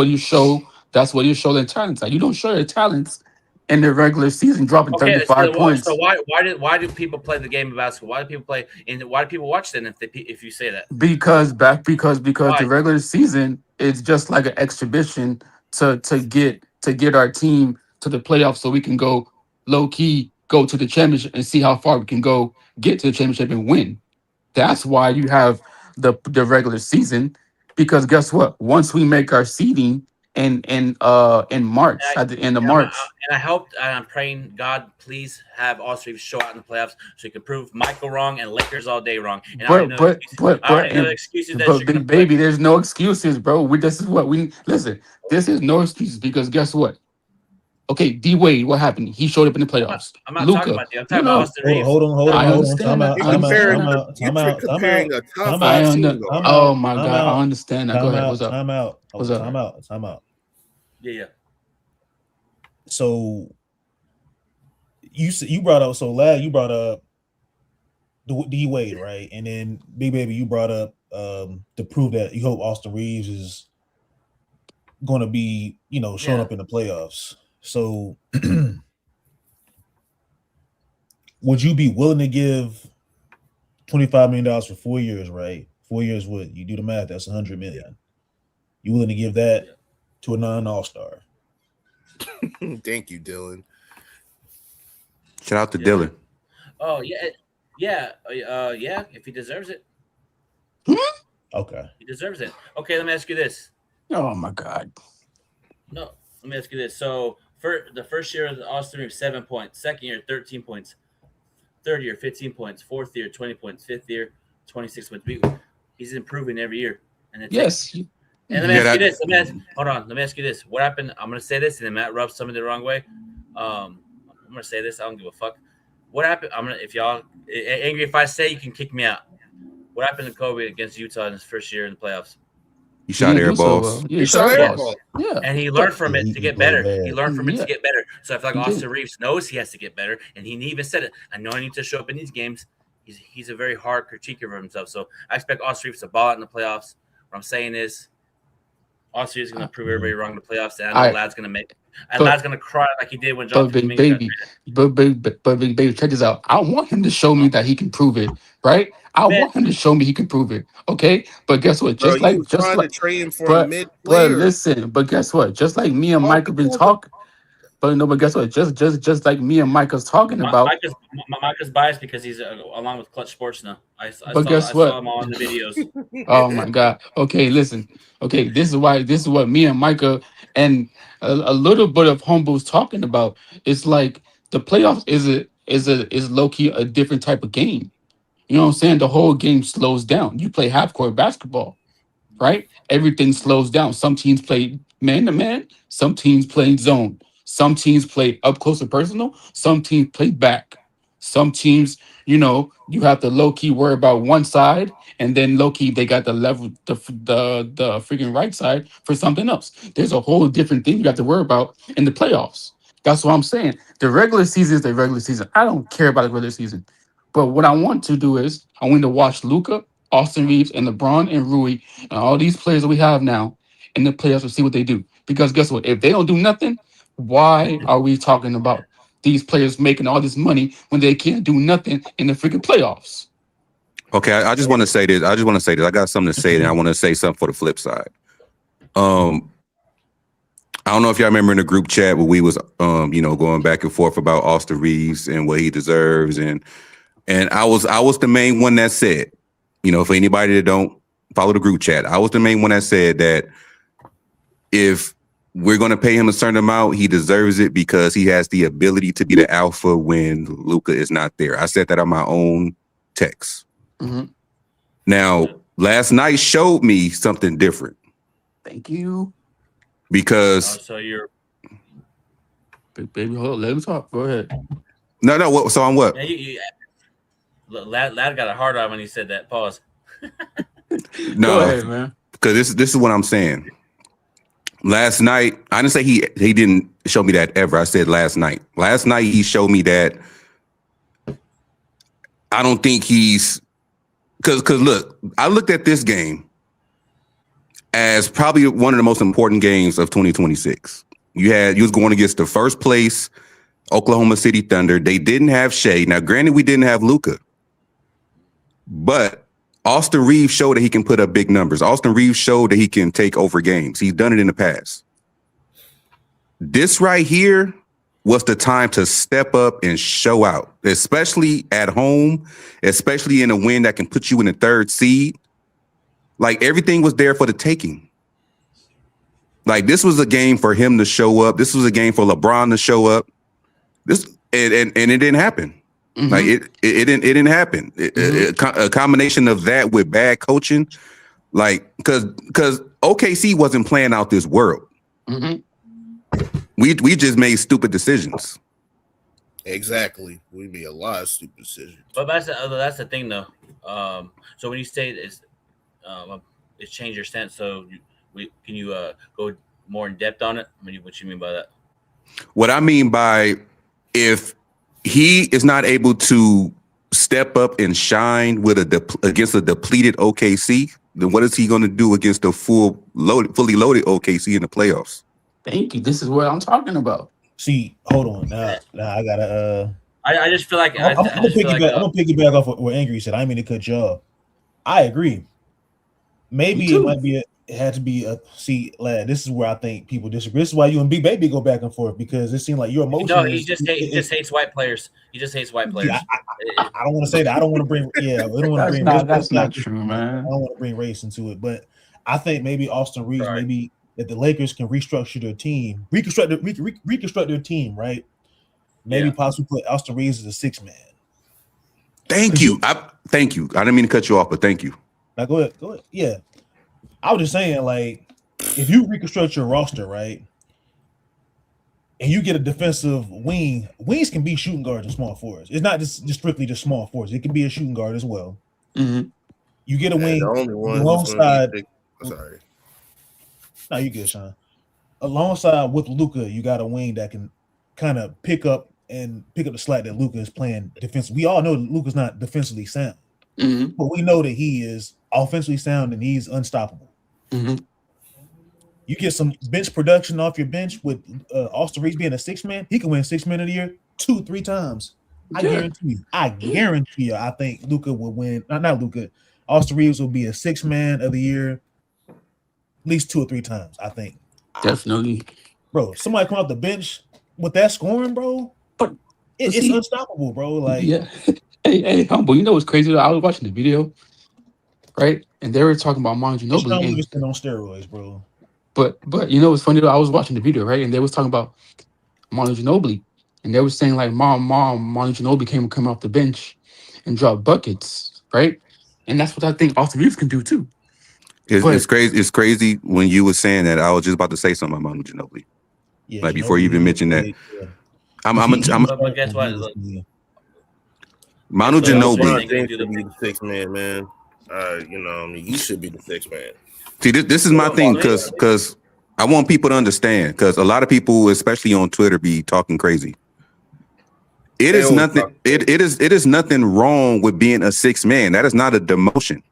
you show. That's what you show their talents. You don't show your talents in the regular season, dropping 35 points. So why do people play the game of basketball? Why do people play? And why do people watch then if you say that? Because the regular season is just like an exhibition to get our team to the playoffs, so we can go low key, go to the championship and see how far we can go, get to the championship and win. That's why you have the regular season. Because guess what? Once we make our seeding in March, at the end of March, and I'm praying God, please have Austin Reeves show out in the playoffs so he can prove Michael wrong and Lakers all day wrong. And I already know the excuses. Baby, there's no excuses, bro. This is no excuses, because guess what? Okay, D Wade, what happened? He showed up in the playoffs. I'm not talking about you. I'm talking about Austin Reeves. Hold on. I understand that. Oh my God, I understand that. Go ahead. What's up? Time out. Yeah. So you brought up Lad, you brought up D Wade, right? And then Big Baby, you brought up to prove that you hope Austin Reeves is going to be, showing up in the playoffs. So would you be willing to give $25 million for 4 years, right? 4 years, what you do the math, that's $100 million. You willing to give that to a non-all-star? Thank you, Dylan. Shout out to Dylan. Oh yeah. If he deserves it, Okay. he deserves it. Okay, let me ask you this. Oh my God. No, let me ask you this. So for the first year of Austin Reeves, 7 points. Second year, 13 points. Third year, 15 points. Fourth year, 20 points. Fifth year, 26 points. He's improving every year. And Yes. And let me ask you this. Hold on. Let me ask you this. What happened? I'm gonna say this, and then Matt rubs something the wrong way. I'm gonna say this. I don't give a fuck. What happened? If y'all angry if I say, you can kick me out. What happened to Kobe against Utah in his first year in the playoffs? He shot air balls. Yeah, he shot air balls. Yeah. And he learned from it to get better. He learned from it Yeah. to get better. So I feel like He Austin Reeves knows he has to get better, and he even said it. I know I need to show up in these games. He's a very hard critiquer of himself. So I expect Austin Reeves to ball out in the playoffs. What I'm saying is, Austin Reeves is going to prove everybody wrong in the playoffs, and I know Lad's going to make it. And Lad's going to cry like he did when John. But big baby, check this out. I want him to show me that he can prove it, right? I want him to show me he can prove it. Okay, but guess what? Bro, you trying to trade him for a mid player. But listen, but guess what? Just like me and Mike have been talking. But no, but guess what? Just like me and Mike was talking about. Mike is biased because he's along with Clutch Sports now. I saw him on the videos. Oh my God. Okay, listen. Okay, this is what me and Micah and a little bit of Humble's talking about. It's like the playoffs is low key a different type of game. You know what I'm saying? The whole game slows down. You play half court basketball, right? Everything slows down. Some teams play man to man. Some teams play zone. Some teams play up close and personal. Some teams play back. Some teams, you have to low key worry about one side, and then low key they got the level, the freaking right side for something else. There's a whole different thing you got to worry about in the playoffs. That's what I'm saying. The regular season is the regular season. I don't care about the regular season, but what I want to do is I want to watch Luka, Austin Reeves, and LeBron and Rui and all these players that we have now in the playoffs to see what they do. Because guess what? If they don't do nothing, why are we talking about these players making all this money when they can't do nothing in the freaking playoffs? Okay, I just want to say this. I got something to say, and I want to say something for the flip side. I don't know if y'all remember in the group chat where we was, going back and forth about Austin Reeves and what he deserves, and I was the main one that said, for anybody that don't follow the group chat, I was the main one that said that if we're going to pay him a certain amount, he deserves it because he has the ability to be the alpha when Luka is not there. I said that on my own text. Mm-hmm. Now, last night showed me something different. Thank you. Because so you're baby, hold on, let me talk. Go ahead. No. So on what? Yeah, Lad got a hard on when he said that. Pause. No, go ahead, man. Because this is what I'm saying. Last night, I didn't say he didn't show me that ever. I said last night. Last night he showed me that I don't think he's because look, I looked at this game as probably one of the most important games of 2026. You was going against the first place Oklahoma City Thunder. They didn't have Shai. Now, granted, we didn't have Luka, but Austin Reeves showed that he can put up big numbers. Austin Reeves showed that he can take over games. He's done it in the past. This right here was the time to step up and show out, especially at home, especially in a win that can put you in the third seed. Like, everything was there for the taking. Like, this was a game for him to show up. This was a game for LeBron to show up. And it didn't happen. Mm-hmm. Like it didn't happen. A combination of that with bad coaching, like because OKC wasn't playing out this world. Mm-hmm. We just made stupid decisions. Exactly, we made a lot of stupid decisions. But that's the thing, though. So when you say it's change your stance, so can you go more in depth on it? What you mean by that? What I mean by if he is not able to step up and shine with against a depleted OKC, then what is he going to do against a fully loaded OKC in the playoffs? Thank you. This is what I'm talking about. See, hold on. Now I gotta I just feel like I'm gonna piggyback off what Angry said. I mean to cut you off. I agree. Maybe it had to be a see, lad. This is where I think people disagree. This is why you and Big Baby go back and forth because it seems like your emotion. No, he just hates white players. He just hates white players. I don't want to say that. I don't want to bring. Yeah, we don't want to bring. That's not true, man. I don't want to bring race into it, but I think maybe Austin Reeves, maybe if the Lakers can restructure their team, reconstruct their team, right? Maybe possibly put Austin Reeves as a 6-man. Thank you. Thank you. I didn't mean to cut you off, but thank you. Now go ahead. Yeah, I was just saying, like, if you reconstruct your roster, right, and you get a defensive wing, wings can be shooting guards and small forwards. It's not just strictly just small forwards. It can be a shooting guard as well. Mm-hmm. You get a wing the only one alongside. Sorry. No, you good, Sean. Alongside with Luka, you got a wing that can kind of pick up the slack that Luka is playing defensive. We all know that Luka's not defensively sound, but we know that he is offensively sound and he's unstoppable. Mm-hmm. You get some bench production off your bench with Austin Reeves being a 6-man. He can win 6-man of the year 2-3 times. I guarantee you. I think Luka will win. Not Luka. Austin Reeves will be a 6-man of the year at least 2 or 3 times. I think. Definitely, bro. Somebody come off the bench with that scoring, bro. But it's unstoppable, bro. Like, yeah. Hey, humble. You know what's crazy? I was watching the video, right? And they were talking about Manu Ginobili. It's on steroids, bro. But you know what's funny? I was watching the video, right? And they was talking about Manu Ginobili, and they were saying like, Manu Ginobili come off the bench and drop buckets, right? And that's what I think Austin Reeves can do too. It's crazy. It's crazy when you were saying that. I was just about to say something about Manu Ginobili. Yeah, like before you even mentioned that. Yeah. But guess what? Manu Ginobili. James should be the 6-man, man. You should be the 6-man. See, this is my thing, because I want people to understand, because a lot of people, especially on Twitter, be talking crazy. It is nothing wrong with being a 6-man. That is not a demotion.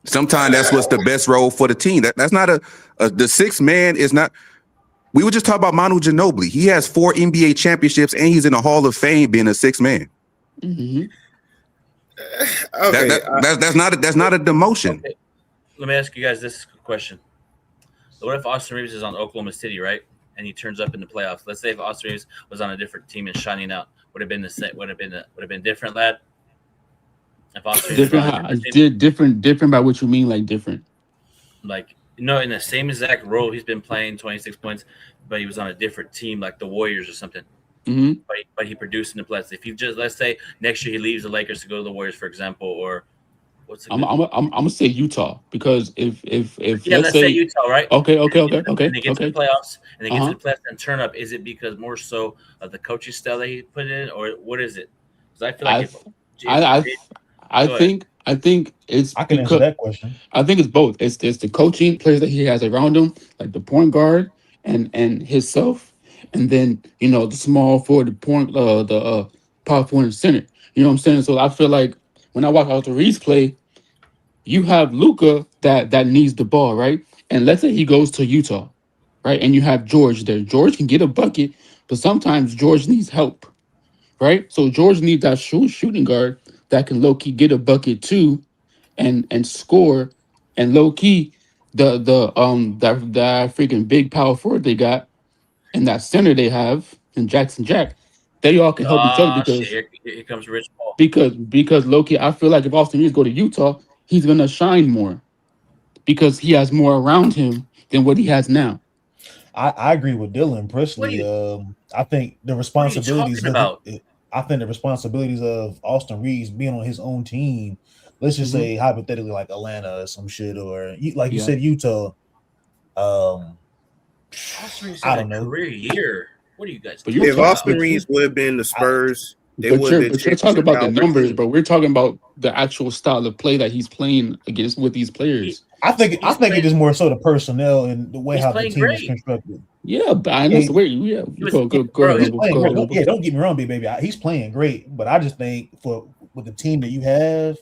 Sometimes that's what's the best role for the team. That's not the 6-man is not. We were just talking about Manu Ginobili. He has 4 NBA championships and he's in the Hall of Fame being a 6-man. Mm-hmm. Okay, that's not a demotion. Okay. Let me ask you guys this question. So what if Austin Reeves is on Oklahoma City, right? And he turns up in the playoffs. Let's say if Austin Reeves was on a different team and shining out, would have been different, lad? If Austin Reeves different by what you mean, like different. Like, no, in the same exact role he's been playing, 26 points, but he was on a different team, like the Warriors or something. Mm-hmm. But he produced in the playoffs. If you just, let's say next year he leaves the Lakers to go to the Warriors, for example, or I'm gonna say Utah, because if let's say Utah, right? Okay. And they get to the playoffs and turn up. Is it because more so of the coaching style that he put in, or what is it? Because I feel like I think it's. I can answer that question. I think it's both. It's the coaching players that he has around him, like the point guard and himself, and then the small forward, the power forward and center. You know what I'm saying? So I feel like when I watch Austin Reeves play, you have Luka that needs the ball, right? And let's say he goes to Utah, right? And you have George there. George can get a bucket, but sometimes George needs help, right? So George needs that shooting guard that can low key get a bucket too, and score, and low key that freaking big power forward they got, and that center they have in Jackson Jack, they all can help each other because here comes Rich Paul. Because low key, I feel like if Austin Reeves go to Utah, he's gonna shine more because he has more around him than what he has now. I agree with Dylan personally. I think the responsibilities of Austin Reeves being on his own team, let's just say hypothetically like Atlanta or some shit, or you said Utah. I don't know. Career year. What do you guys? If Austin Reeves would have been the Spurs, you're talking about the numbers, but we're talking about the actual style of play that he's playing against with these players. I think it is more so the personnel and the way how the team is constructed. Yeah, but I know the way. Yeah, go ahead. Yeah, don't get me wrong, baby. He's playing great, but I just think with the team that you have,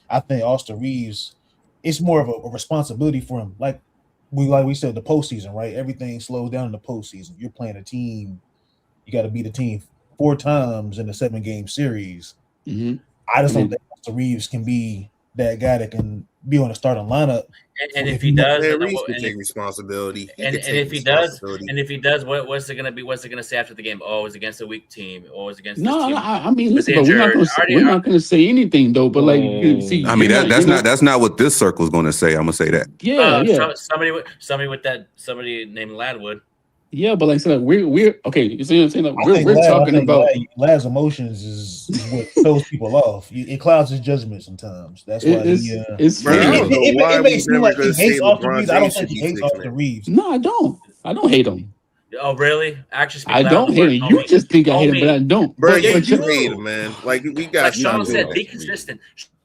I think Austin Reeves, it's more of a responsibility for him. Like we said, the postseason, right? Everything slows down in the postseason. You're playing a team. You got to beat a team 4 times in a 7-game series. Mm-hmm. I just don't think Austin Reeves can be that guy that can be on the starting lineup. And if he does, Reeves can take responsibility. And if he does, what's it gonna be? What's it gonna say after the game? Oh, it was against a weak team. Oh, it was against this team. I mean, listen, but we're not gonna say anything though. But like, see, I mean, that's not what this circle is going to say. I'm gonna say that. Yeah. Somebody named Ladd would. Yeah, but like I said, we're okay. You see what I'm saying? Like, we're talking about Ladd's emotions is what throws people off. It clouds his judgment sometimes. That's why it makes me like he hates Austin Reeves. I don't think he hates Austin Reeves. No, I don't. I don't hate him. Oh, really? Actually, I don't hate him. You just think I hate him, but I don't. Bro, you hate him, man. Like we got. Like Sean said, be consistent.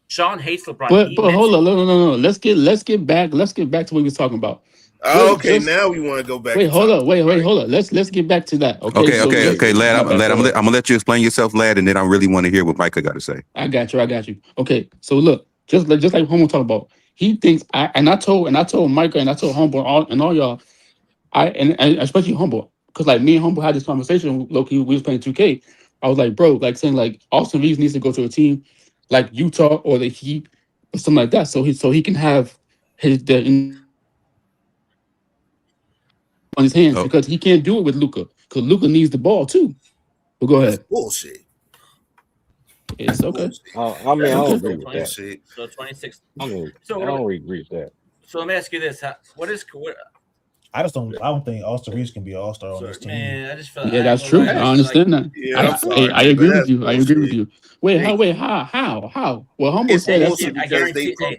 Sean hates LeBron. But hold on, no. Let's get back to what we were talking about. Okay, now we want to go back. Wait, hold on. Let's get back to that. Okay, Lad. I'm gonna let you explain yourself, Lad, and then I really want to hear what Micah got to say. I got you. Okay, so look, just like Homo talk about, he thinks I told Micah and I told Humble and all y'all, and especially Humble, because like me and Humble had this conversation. Loki, we was playing 2K. I was like, bro, like saying like Austin Reeves needs to go to a team like Utah or the Heat or something like that, so he can have the on his hands because he can't do it with Luka because Luka needs the ball too. But go ahead. That's bullshit. It's okay. I mean, I don't agree with that. So 26. I don't agree with that. So let me ask you this: I don't think Austin Reeves can be an all-star on this team. Man, I just feel that's true. I understand that. Yeah, I agree with you. I agree with you. Wait, how? Well, Humble said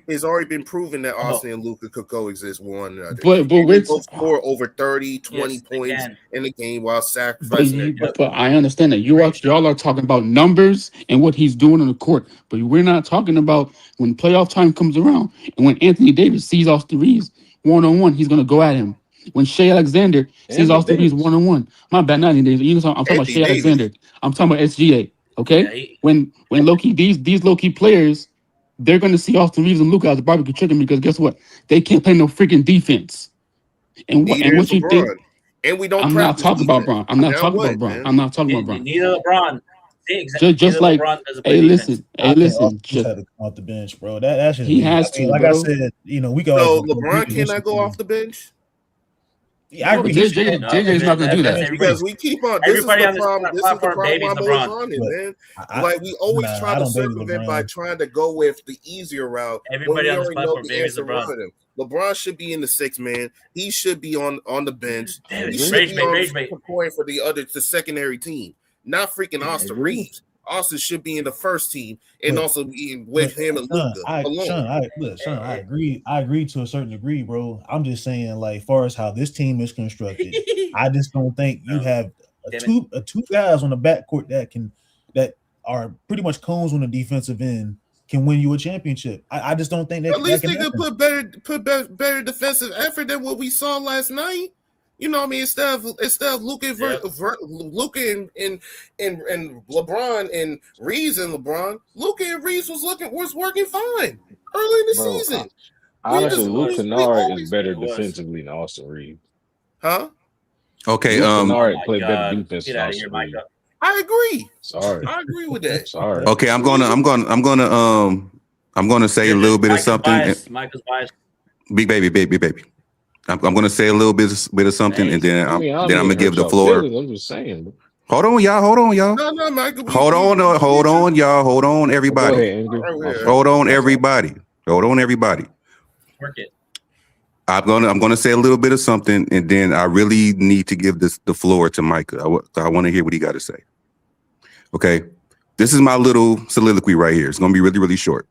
it's already been proven that Austin and Luka could coexist one another. But they both score over 30, 20 points in the game while sacrificing. But I understand that y'all are talking about numbers and what he's doing on the court, but we're not talking about when playoff time comes around and when Anthony Davis sees Austin Reeves one-on-one, he's gonna go at him. When Shai Alexander sees Austin Reeves one-on-one, my bad, not Anthony Davis. You know, I'm talking about Shai Alexander. I'm talking about SGA. Okay, when low-key these low-key players, they're gonna see Austin Reeves and Luka as a barbecue chicken because guess what? They can't play no freaking defense. And what you think? And we don't. I'm not talking about Bron. I'm not talking about Bron. Neither LeBron. Just like, hey, listen. Just had to come off the bench, bro. That should he has to. Like bro. I said, you know, we go. So LeBron cannot go off the bench. Yeah, I agree. JJ's not going to do that because we keep on. Everybody on this platform babies LeBron, man. Like we always try to circumvent by trying to go with the easier route. Everybody on this platform babies LeBron. LeBron should be in the 6 man. He should be on the bench. He should be on point for the secondary team, not freaking Austin Reeves. Austin should be in the first team and also be with him and Luka alone. Sean, I agree. I agree to a certain degree, bro. I'm just saying, like, far as how this team is constructed, I just don't think you have two guys on the backcourt that are pretty much cones on the defensive end can win you a championship. I just don't think that. At least they could put better defensive effort than what we saw last night. You know what I mean? Instead of Luka and LeBron and Reeves and LeBron, Luka and Reeves was working fine early in the season. Honestly, Luke Kennard is better defensively than Austin Reeves. Huh? Okay. Kennard played better defense than Austin Reeves. I agree. Sorry. I agree with that. Sorry. Okay, I'm gonna say a little bit of something. Michael's biased. Big baby. I'm going to say a little bit of something, and then I'm going to give the floor. I'm just saying. Hold on, y'all. No, Michael. Hold on, y'all. Hold on, everybody. Hold on, everybody. Work it. I'm gonna say a little bit of something, and then I really need to give the floor to Micah. I want to hear what he got to say. Okay, this is my little soliloquy right here. It's gonna be really, really short.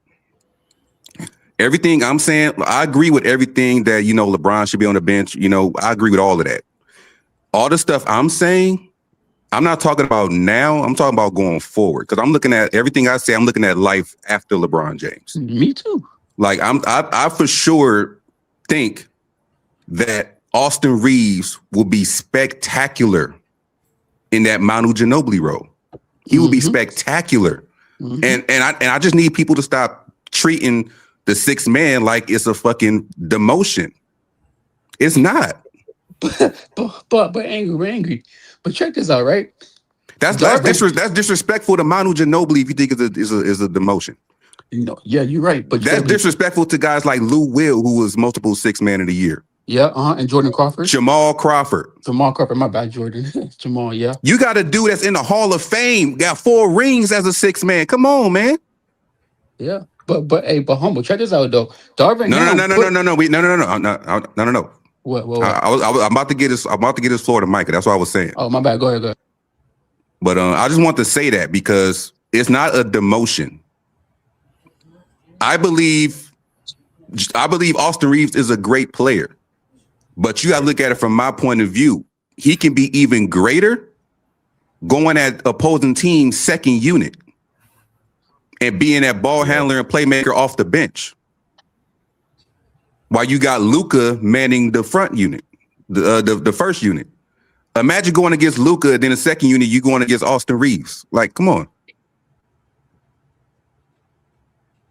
Everything I'm saying, I agree with everything that, you know, LeBron should be on the bench. You know, I agree with all of that. All the stuff I'm saying, I'm not talking about now. I'm talking about going forward. Because I'm looking at everything I say, I'm looking at life after LeBron James. Me too. Like I for sure think that Austin Reeves will be spectacular in that Manu Ginobili role. He will be spectacular. And I just need people to stop treating the 6th man like it's a fucking demotion. It's not. But angry. But check this out, right? That's disrespectful to Manu Ginobili if you think is a demotion. Yeah, you're right. But that's disrespectful to guys like Lou Will, who was multiple Sixth Man of the Year. Yeah, and Jordan Crawford. Jamal Crawford, my bad, Jordan. Jamal, yeah. You got a dude that's in the Hall of Fame, got 4 rings as a Sixth Man. Come on, man. Yeah, but humble. Check this out though. Darvin No. What? I'm about to get his floor to Micah. That's what I was saying. Oh, my bad. Go ahead. But I just want to say that because it's not a demotion. I believe Austin Reeves is a great player, but you got to look at it from my point of view. He can be even greater going at opposing team's second unit and being that ball handler and playmaker off the bench, while you got Luka manning the front unit, the first unit. Imagine going against Luka, then the second unit you going against Austin Reeves. Like, come on.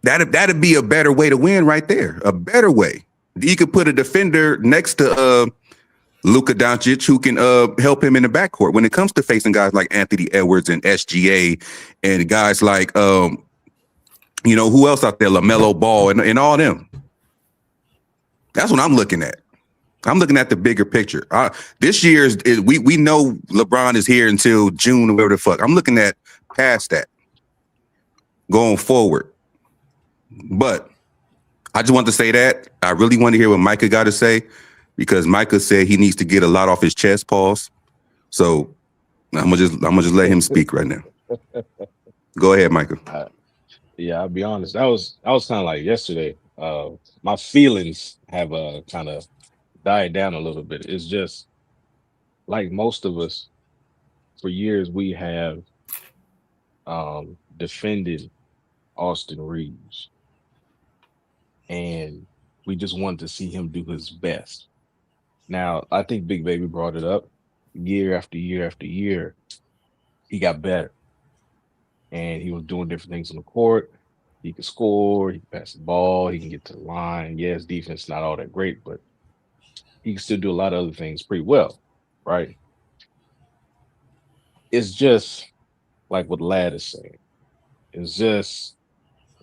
That'd be a better way to win right there. A better way. You could put a defender next to Luka Doncic who can help him in the backcourt when it comes to facing guys like Anthony Edwards and SGA and guys like who else out there? LaMelo Ball and all them. That's what I'm looking at. I'm looking at the bigger picture. This year we know LeBron is here until June or whatever the fuck. I'm looking at past that, going forward. But I just want to say that I really want to hear what Micah got to say, because Micah said he needs to get a lot off his chest. Pause. So I'm gonna just let him speak right now. Go ahead, Micah. Yeah, I'll be honest. I was kind of like yesterday. My feelings have kind of died down a little bit. It's just like most of us, for years we have defended Austin Reeves, and we just wanted to see him do his best. Now, I think Big Baby brought it up. Year after year after year, he got better, and he was doing different things on the court. He could score, he could pass the ball, he can get to the line. Yeah, his defense not all that great, but he can still do a lot of other things pretty well, right? It's just like what Ladd is saying. It's just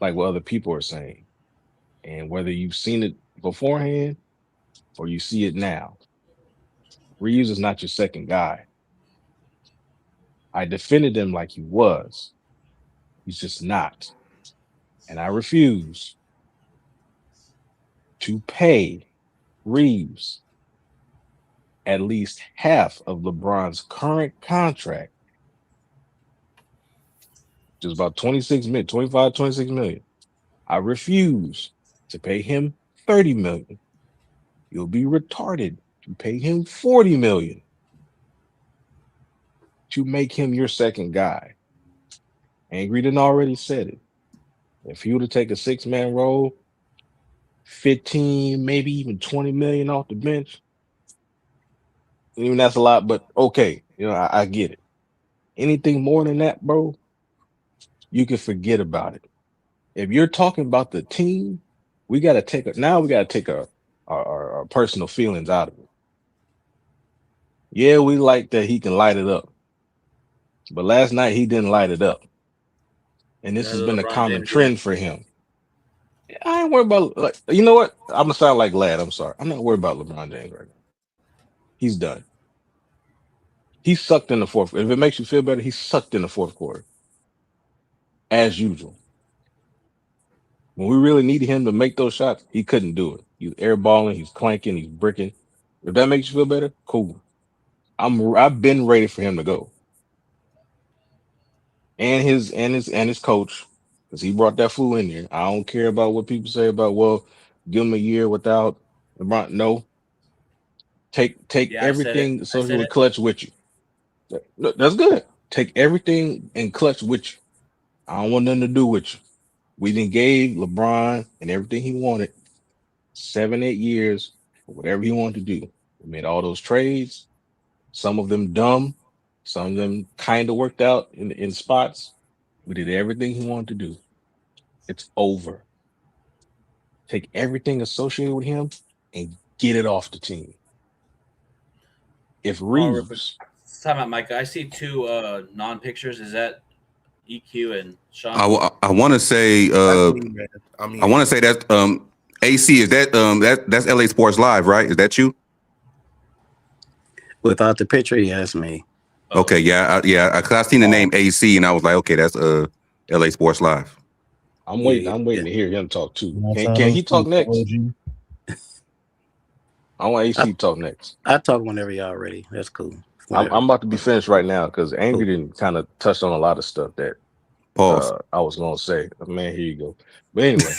like what other people are saying. And whether you've seen it beforehand or you see it now, Reeves is not your second guy. I defended him like he was. He's just not. And I refuse to pay Reeves at least half of LeBron's current contract, which is about 26 million. I refuse to pay him 30 million. You'll be retarded to pay him 40 million to make him your second guy. Angry done already said it. If he were to take a 6-man role, 15, maybe even 20 million off the bench, even that's a lot, but okay, I get it. Anything more than that, bro, you can forget about it. If you're talking about the team, we got to take our personal feelings out of it. Yeah, we like that he can light it up, but last night he didn't light it up, and this has been a common trend for him. I ain't worried about, you know what? I'm gonna sound like Ladd. I'm sorry. I'm not worried about LeBron James right now. He's done. He sucked in the fourth. If it makes you feel better, he sucked in the fourth quarter, as usual. When we really needed him to make those shots, he couldn't do it. He's airballing, he's clanking, he's bricking. If that makes you feel better, cool. I've been ready for him to go. And his coach, because he brought that fool in there. I don't care about what people say about, well, give him a year without LeBron. No. Take everything associated with clutch with you. That's good. Take everything in clutch with you. I don't want nothing to do with you. We then gave LeBron and everything he wanted 7-8 years for whatever he wanted to do. We made all those trades, some of them dumb, some of them kind of worked out in spots. We did everything he wanted to do. It's over. Take everything associated with him and get it off the team. If Reeves Time out, Mike. I see two non-pictures. Is that EQ and Sean? I want to say I want to say that AC is that's LA Sports Live, right? Is that you? Without the picture, yeah, that's me. Okay, yeah. Cause I seen the name AC and I was like, okay, that's LA Sports Live. I'm waiting to hear him talk too. You know, Can he talk next? OG. I want AC to talk next. I talk whenever y'all ready. That's cool. I'm about to be finished right now because Angry didn't kind of touch on a lot of stuff that I was gonna say. Man, here you go. But anyway,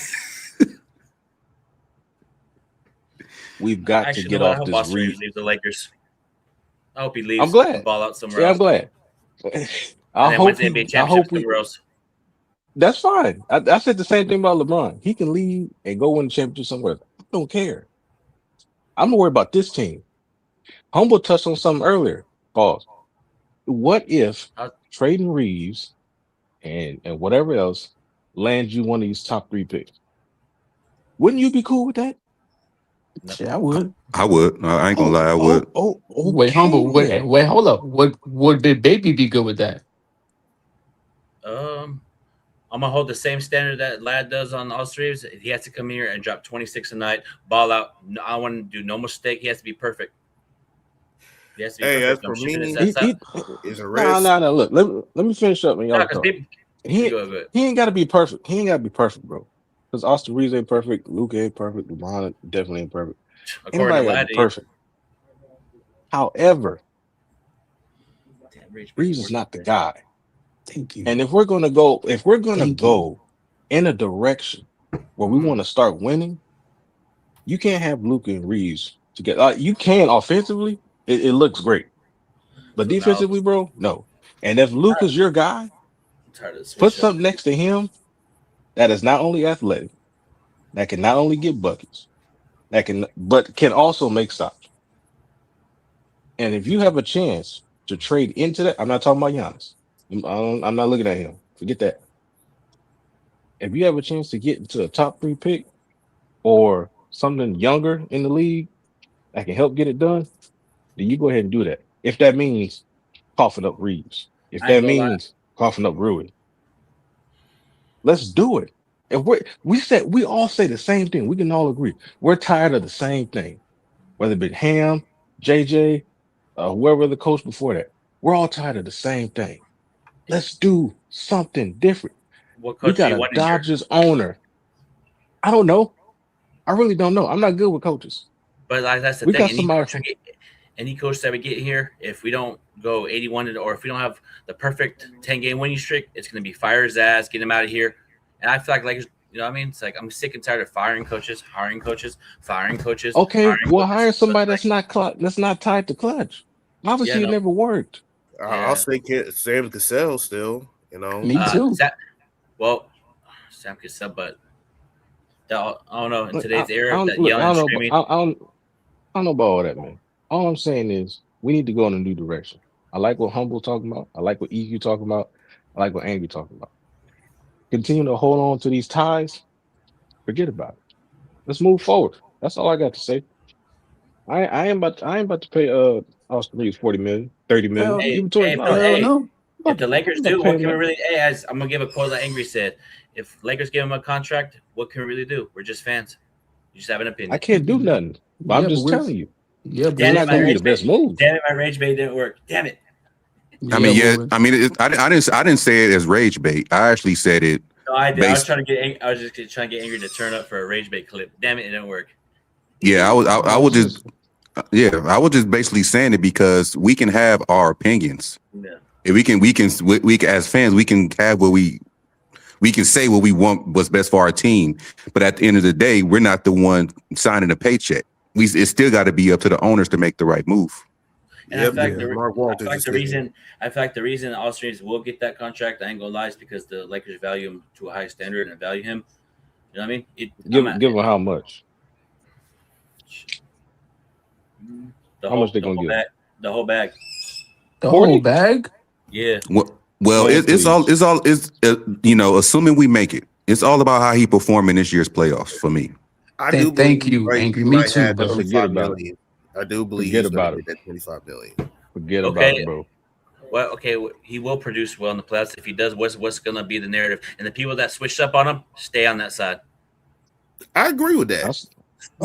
we've got to get off this. Leave the Lakers. I hope he leaves. I'm glad. And ball out somewhere else. I'm glad. I hope somewhere else. That's fine. I said the same thing about LeBron. He can leave and go win the championship somewhere else. I don't care. I'm not worried about this team. Humble touched on something earlier. Pause. What if trading Reeves and whatever else lands you one of these top 3 picks? Wouldn't you be cool with that? Yeah, I would. I ain't gonna lie, I would. Okay. Wait, Humble. Wait, hold up. Would Big Baby be good with that? I'm gonna hold the same standard that Lad does on Austin Reeves. He has to come here and drop 26 a night, ball out. I want to do no mistake. He has to be perfect. He has to be perfect. As for me, is a risk. No. Look, let me finish up. And y'all talk. He ain't got to be perfect. He ain't got to be perfect, bro. Because Austin Reeves ain't perfect. Luka ain't perfect. LeBron definitely ain't perfect. Anybody got to be perfect. However, Reeves is not the guy. Thank you. And if we're gonna go in a direction where we want to start winning, you can't have Luka and Reeves together. You can offensively, it looks great, but defensively, bro, no. And if Luka's your guy, put something next to him that is not only athletic, that can not only get buckets, but can also make stops. And if you have a chance to trade into that, I'm not talking about Giannis. I'm not looking at him. Forget that. If you have a chance to get into a top 3 pick or something younger in the league that can help get it done, then you go ahead and do that. If that means coughing up Reeves, if that means coughing up Rui, let's do it. If we all say the same thing. We can all agree. We're tired of the same thing. Whether it be Ham, JJ, whoever the coach before that, we're all tired of the same thing. Let's do something different. We got a Dodgers owner. I don't know. I really don't know. I'm not good with coaches. But that's the thing. Any coach that we get here, if we don't go 81 or if we don't have the perfect 10-game winning streak, it's going to be fire his ass, get him out of here. And I feel like Lakers, you know what I mean? It's like I'm sick and tired of firing coaches, hiring coaches, firing coaches. Okay, hire somebody that's not tied to clutch. Obviously, it never worked. I'll say Sam Cassell still, you know. Me too. Sam Cassell, but I don't know. In today's era, I don't know about all that, man. All I'm saying is we need to go in a new direction. I like what Humble talking about. I like what EQ talking about. I like what Angry talking about. Continue to hold on to these ties. Forget about it. Let's move forward. That's all I got to say. I ain't about to pay Austin Reeves $40 million, $30 million, even $20. If the Lakers do, what can we really? Hey, I'm gonna give a quote that Angry said. If Lakers give him a contract, what can we really do? We're just fans. You just have an opinion. I can't do nothing. But I'm just telling you. Yeah, but not gonna be the best move. Damn it, my rage bait didn't work. Damn it. I didn't say it as rage bait. I actually said it. No, I did. I was just trying to get Angry to turn up for a rage bait clip. Damn it, it didn't work. Yeah, I would just basically saying it because we can have our opinions. Yeah. If we can as fans, we can have what we can say what we want, what's best for our team. But at the end of the day, we're not the one signing a paycheck. It's still got to be up to the owners to make the right move. And I feel like the reason Austin Reeves will get that contract, I ain't gonna lie, is because the Lakers value him to a high standard and value him. You know what I mean? Give him how much? How much they gonna give? The whole bag. The whole bag? Yeah. Well, it's all assuming we make it. It's all about how he performed in this year's playoffs for me. Thank you, Angry. Me too, but $25 million. I do believe he's going to get that $25 million. Forget about it, bro. Well, okay, he will produce well in the playoffs. If he does, what's going to be the narrative? And the people that switched up on him, stay on that side. I agree with that.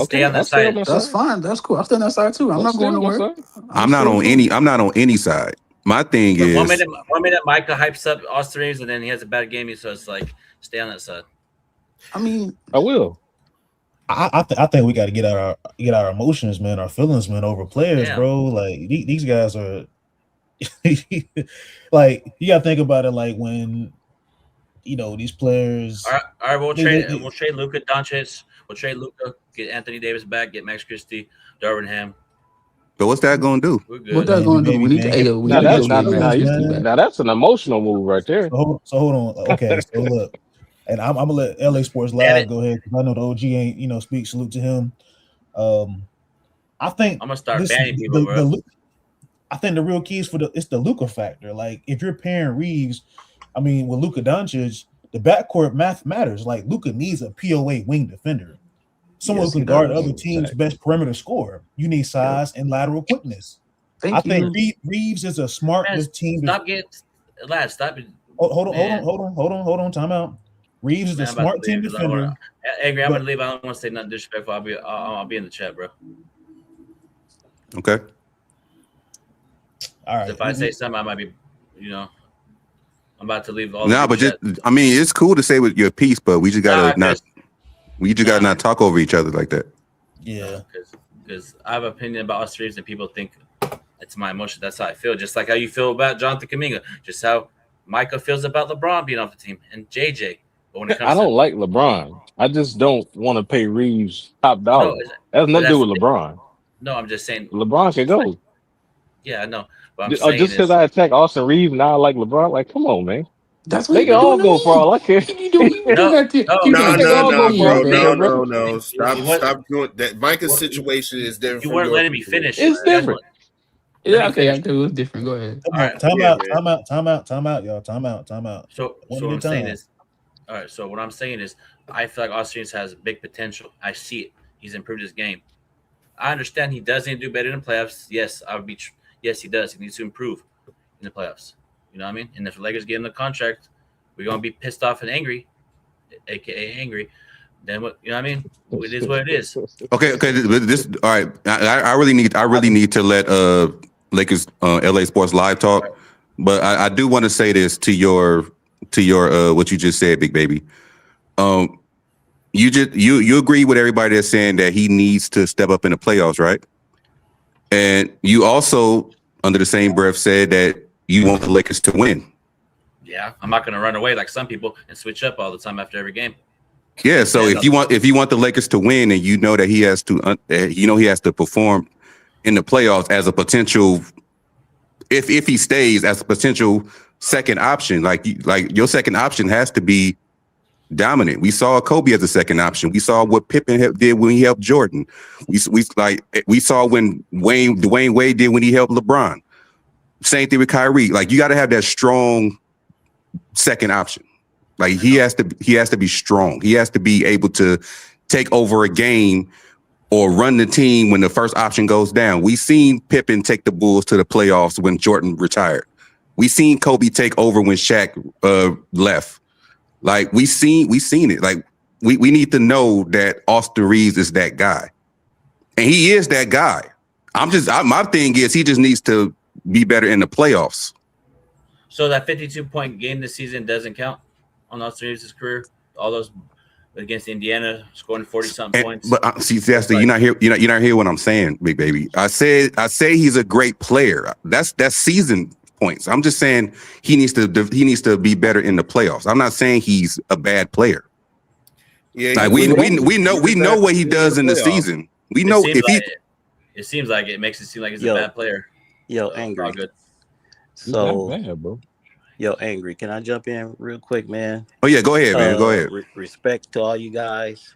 Stay on that side. That's fine. That's cool. I'll stay on that side too. I'm not going nowhere. I'm not on any side. My thing is one minute Micah hypes up Austin Reeves and then he has a bad game, so it's like stay on that side. I mean, I will. I think we got to get our emotions, man, our feelings, man, over players, bro. Like these guys are, like you got to think about it. Like when, these players. All right, we'll trade Luka Doncic. We'll trade Luka, get Anthony Davis back, get Max Christie, Darvin Ham. But what's that going to do? We're good. What that going to do? We need to. Now that's an emotional move right there. So hold on. Okay, so look, and I'm gonna let LA Sports Live go ahead because I know the OG ain't speak. Salute to him. I think I'm gonna start banning people, bro. I think the real key is it's the Luka factor. Like if you're pairing Reeves, I mean with Luka Doncic, the backcourt math matters. Like Luka needs a POA wing defender. Someone who can guard other teams' best perimeter scorer. You need size and lateral quickness. I think Reeves is a smart team. Stop getting lads. Stop it. Hold on. Time out. Reeves is a smart team defender. Angry, I'm gonna leave. I don't want to say nothing disrespectful. I'll be in the chat, bro. Okay. All right. So if I say something, I might be, I'm about to leave. It's cool to say with your piece, but we just gotta not talk over each other like that. Yeah. Because I have an opinion about us Reeves and people think it's my emotion. That's how I feel. Just like how you feel about Jonathan Kuminga. Just how Micah feels about LeBron being off the team and JJ. But when it comes I don't like LeBron. I just don't want to pay Reeves top dollar. That has nothing to do with LeBron. No, I'm just saying. LeBron can go. Yeah, I know. But I'm saying just because I attack Austin Reeves now I like LeBron. Like, come on, man. That's what they can all go for all I care. No. Stop doing that. Micah's situation is different. You weren't letting me finish. It's different. Yeah, okay, it was different. Go ahead. Time out, y'all. Time out. So what I'm saying is, all right. So what I'm saying is, I feel like Austin Reeves has big potential. I see it. He's improved his game. I understand he does need to do better in the playoffs. Yes, yes, he does. He needs to improve in the playoffs. You know what I mean? And if the Lakers get him the contract, we're gonna be pissed off and angry, aka angry. Then what? You know what I mean? It is what it is. Okay. This all right. I really need to let Lakers LA Sports Live talk, but I do want to say this to your what you just said, Big Baby. You agree with everybody that's saying that he needs to step up in the playoffs, right? And you also, under the same breath, said that you want the Lakers to win. Yeah, I'm not going to run away like some people and switch up all the time after every game. Yeah, so if you want the Lakers to win, and you know that he has to perform in the playoffs as a potential, if he stays as a potential second option, like your second option has to be dominant. We saw Kobe as a second option. We saw what Pippen did when he helped Jordan. We saw when Dwayne Wade did when he helped LeBron. Same thing with Kyrie. Like, you got to have that strong second option. Like, he has to be strong. He has to be able to take over a game or run the team when the first option goes down. We seen Pippen take the Bulls to the playoffs when Jordan retired. We seen Kobe take over when Shaq left. Like, we seen it. Like, we need to know that Austin Reeves is that guy, and he is that guy. My thing is, he just needs to be better in the playoffs. So that 52-point game this season doesn't count on Austin Reeves' career. All those against Indiana, scoring 40-something points. But see, you're not here. You're not hear what I'm saying, Big Baby. I say he's a great player. That's season points. I'm just saying he needs to be better in the playoffs. I'm not saying he's a bad player. Yeah, like we know what he does in the season. We know it seems like it makes it seem like he's a bad player. Angry. Good. So, bad, bro. Angry. Can I jump in real quick, man? Oh yeah, go ahead, man. Go ahead. Respect to all you guys.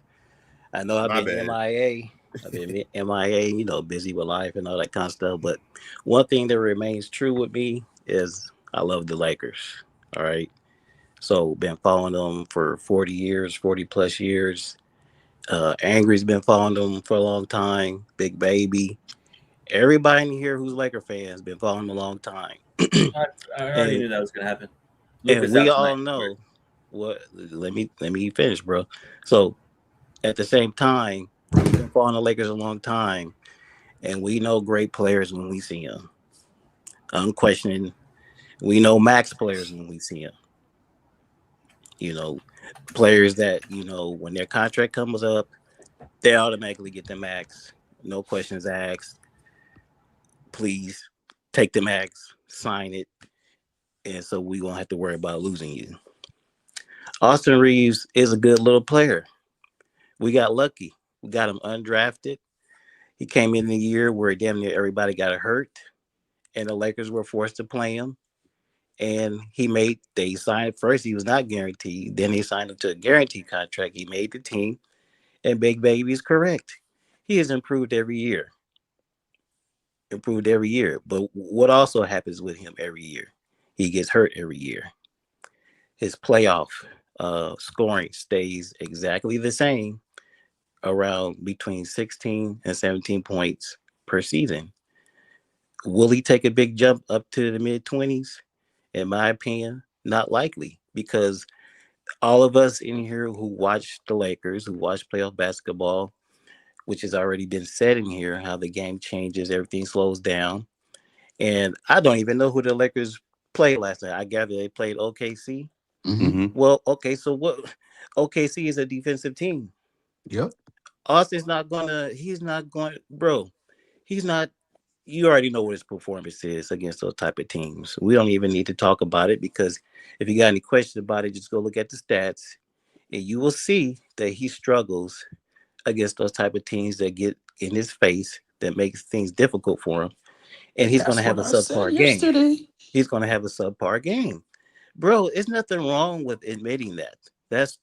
I know I've been MIA. I've been MIA, busy with life and all that kind of stuff. But one thing that remains true with me is I love the Lakers. All right. So been following them for 40 plus years. Angry's been following them for a long time. Big Baby. Everybody in here who's Laker fans been following a long time. I already knew that was gonna happen. And we all know what. Let me finish, bro. So at the same time, we've been following the Lakers a long time, and we know great players when we see them. Unquestioning, we know max players when we see them. You know, players that when their contract comes up, they automatically get the max, no questions asked. Please take the max, sign it, and so we won't have to worry about losing you. Austin Reeves is a good little player. We got lucky. We got him undrafted. He came in the year where damn near everybody got hurt, and the Lakers were forced to play him. And they signed first. He was not guaranteed. Then he signed him to a guaranteed contract. He made the team, and Big Baby is correct. He has improved every year. Improved every year. But what also happens with him every year? He gets hurt every year. His playoff scoring stays exactly the same, around between 16 and 17 points per season. Will he take a big jump up to the mid 20s? In my opinion, not likely, because all of us in here who watch the Lakers, who watch playoff basketball, which has already been said in here, how the game changes, everything slows down. And I don't even know who the Lakers played last night. I gather they played OKC. Mm-hmm. Well, okay, so what? OKC is a defensive team. Yep. Austin's not gonna. He's not going, bro. He's not. You already know what his performance is against those type of teams. We don't even need to talk about it, because if you got any questions about it, just go look at the stats, and you will see that he struggles against those type of teams that get in his face, that makes things difficult for him. And he's going to have a subpar game. He's going to have a subpar game. Bro, there's nothing wrong with admitting that. That's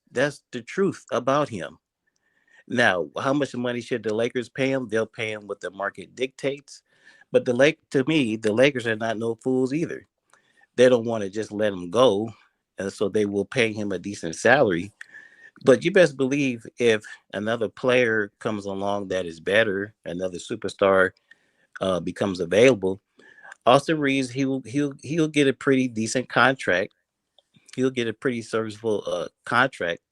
the truth about him. Now, how much money should the Lakers pay him? They'll pay him what the market dictates. But to me, the Lakers are not no fools either. They don't want to just let him go, and so they will pay him a decent salary. But you best believe, if another player comes along that is better, another superstar becomes available, Austin Reeves, he'll get a pretty decent contract. He'll get a pretty serviceable contract.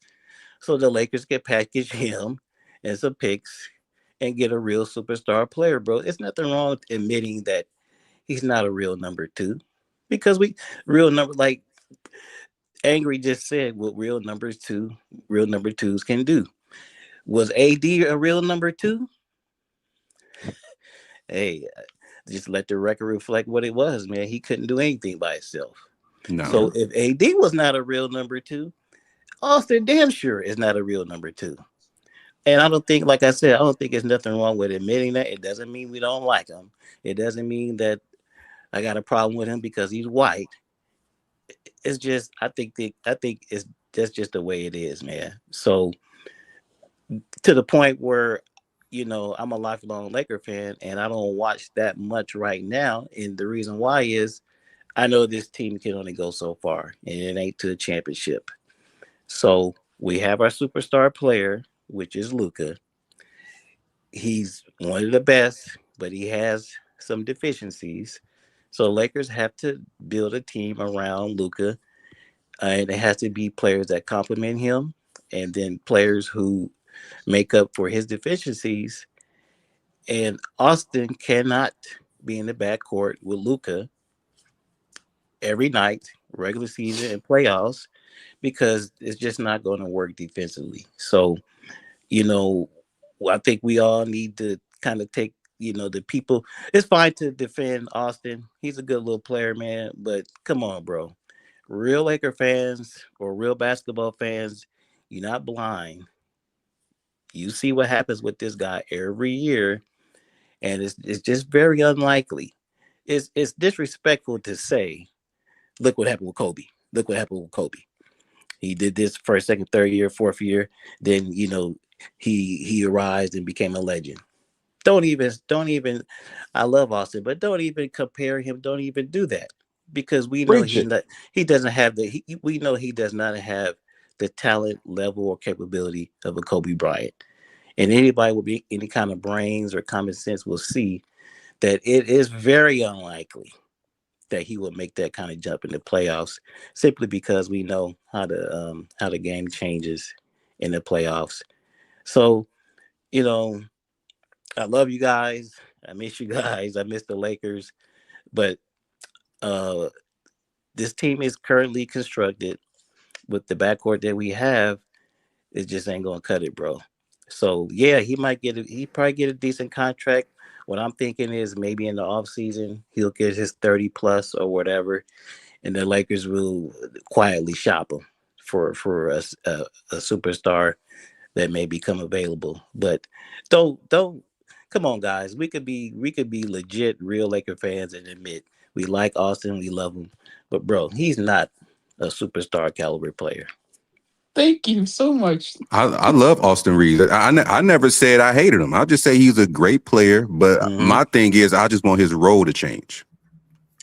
So the Lakers can package him and some picks and get a real superstar player, bro. It's nothing wrong with admitting that he's not a real number two, because like Angry just said, what real number twos can do. Was AD a real number two? Hey, just let the record reflect what it was, man. He couldn't do anything by himself. No. So if AD was not a real number two, Austin damn sure is not a real number two. And I don't think, like I said, I don't think there's nothing wrong with admitting that. It doesn't mean we don't like him. It doesn't mean that I got a problem with him because he's white. It's just, I think that's just the way it is, man. So to the point where, I'm a lifelong Laker fan and I don't watch that much right now. And the reason why is I know this team can only go so far, and it ain't to a championship. So we have our superstar player, which is Luka. He's one of the best, but he has some deficiencies. So Lakers have to build a team around Luka, and it has to be players that complement him, and then players who make up for his deficiencies. And Austin cannot be in the backcourt with Luka every night, regular season and playoffs, because it's just not going to work defensively. So, I think we all need to kind of take, the people. It's fine to defend Austin. He's a good little player, man. But come on, bro. Real Laker fans or real basketball fans, you're not blind. You see what happens with this guy every year, and it's just very unlikely. It's disrespectful to say, look what happened with Kobe. Look what happened with Kobe. He did this first, second, third year, fourth year. Then, he arose and became a legend. Don't even. I love Austin, but don't even compare him. Don't even do that, because we know he doesn't have we know he does not have the talent level or capability of a Kobe Bryant. And anybody with any kind of brains or common sense will see that it is very unlikely that he will make that kind of jump in the playoffs, simply because we know how the game changes in the playoffs. So, you know, I love you guys. I miss you guys. I miss the Lakers. But this team is currently constructed with the backcourt that we have. It just ain't gonna cut it, bro. So yeah, he probably get a decent contract. What I'm thinking is maybe in the offseason he'll get his 30 plus or whatever, and the Lakers will quietly shop him for a superstar that may become available. But don't come on, guys. We could be legit real Laker fans and admit we like Austin, we love him, but bro, he's not a superstar caliber player. Thank you so much. I love Austin Reeves. I never said I hated him. I just say he's a great player. But my thing is, I just want his role to change.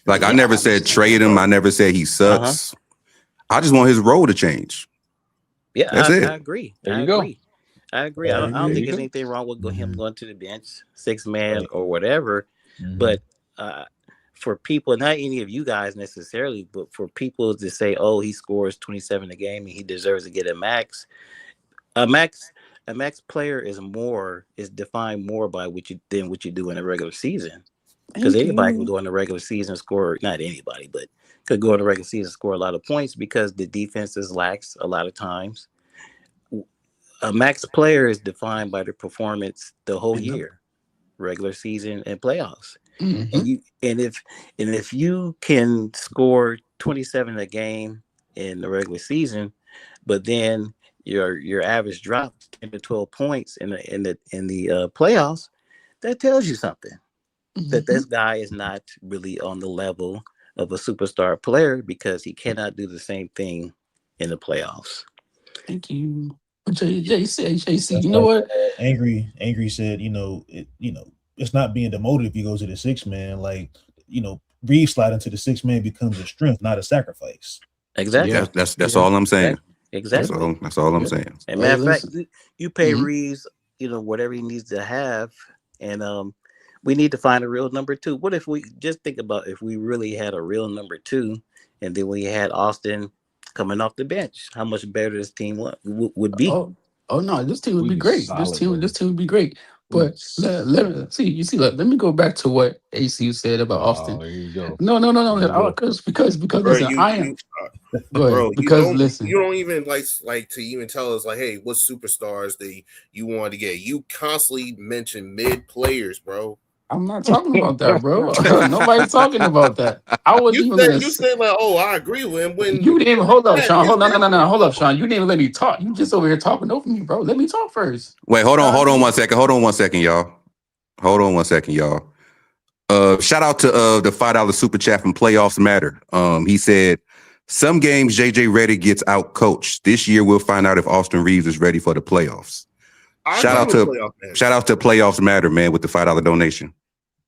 Like I never said trade him. I never said he sucks. I just want his role to change. Yeah, that's it. I agree. There you go. I agree. I don't think there's anything wrong with him going to the bench, 6-man or whatever. But for people, not any of you guys necessarily, but for people to say, "Oh, he scores 27 a game and he deserves to get a max," a max player is defined more by what you do in a regular season. Because anybody can go in the regular season and score, not anybody, but could go in the regular season and score a lot of points because the defense is lax a lot of times. A max player is defined by their performance the whole year, regular season and playoffs. And if you can score 27 a game in the regular season, but then your average drops 10 to 12 points in the playoffs, that tells you something. That this guy is not really on the level of a superstar player because he cannot do the same thing in the playoffs. Thank you. JC, you know what? Angry said, it's not being demoted if you go to the 6-man. Like, Reeves slide into the 6-man becomes a strength, not a sacrifice. Exactly. Yeah, that's all I'm saying. Exactly. That's all I'm saying. And matter of fact, you pay Reeves, whatever he needs to have, and we need to find a real number 2. What if we just think about if we really had a real number 2, and then we had Austin coming off the bench? How much better this team would be? Oh no, this team would be great. This team would be great. But let me go back to what AC said about Austin. There you go. No. Because bro, listen, I am. Go ahead. Because listen, you don't even like to even tell us like, hey, what superstars that you want to get? You constantly mention mid players, bro. I'm not talking about that, bro. Nobody's talking about that. I was you said like, oh, I agree with him. When you didn't even hold up, Sean. Hold up, Sean. You didn't even let me talk. You just over here talking over me, bro. Let me talk first. Wait, hold on 1 second. Hold on 1 second, y'all. Shout out to the $5 super chat from Playoffs Matter. He said, some games JJ Redick gets out coached. This year we'll find out if Austin Reeves is ready for the playoffs. Shout out to Playoffs Matter, man, with the $5 donation.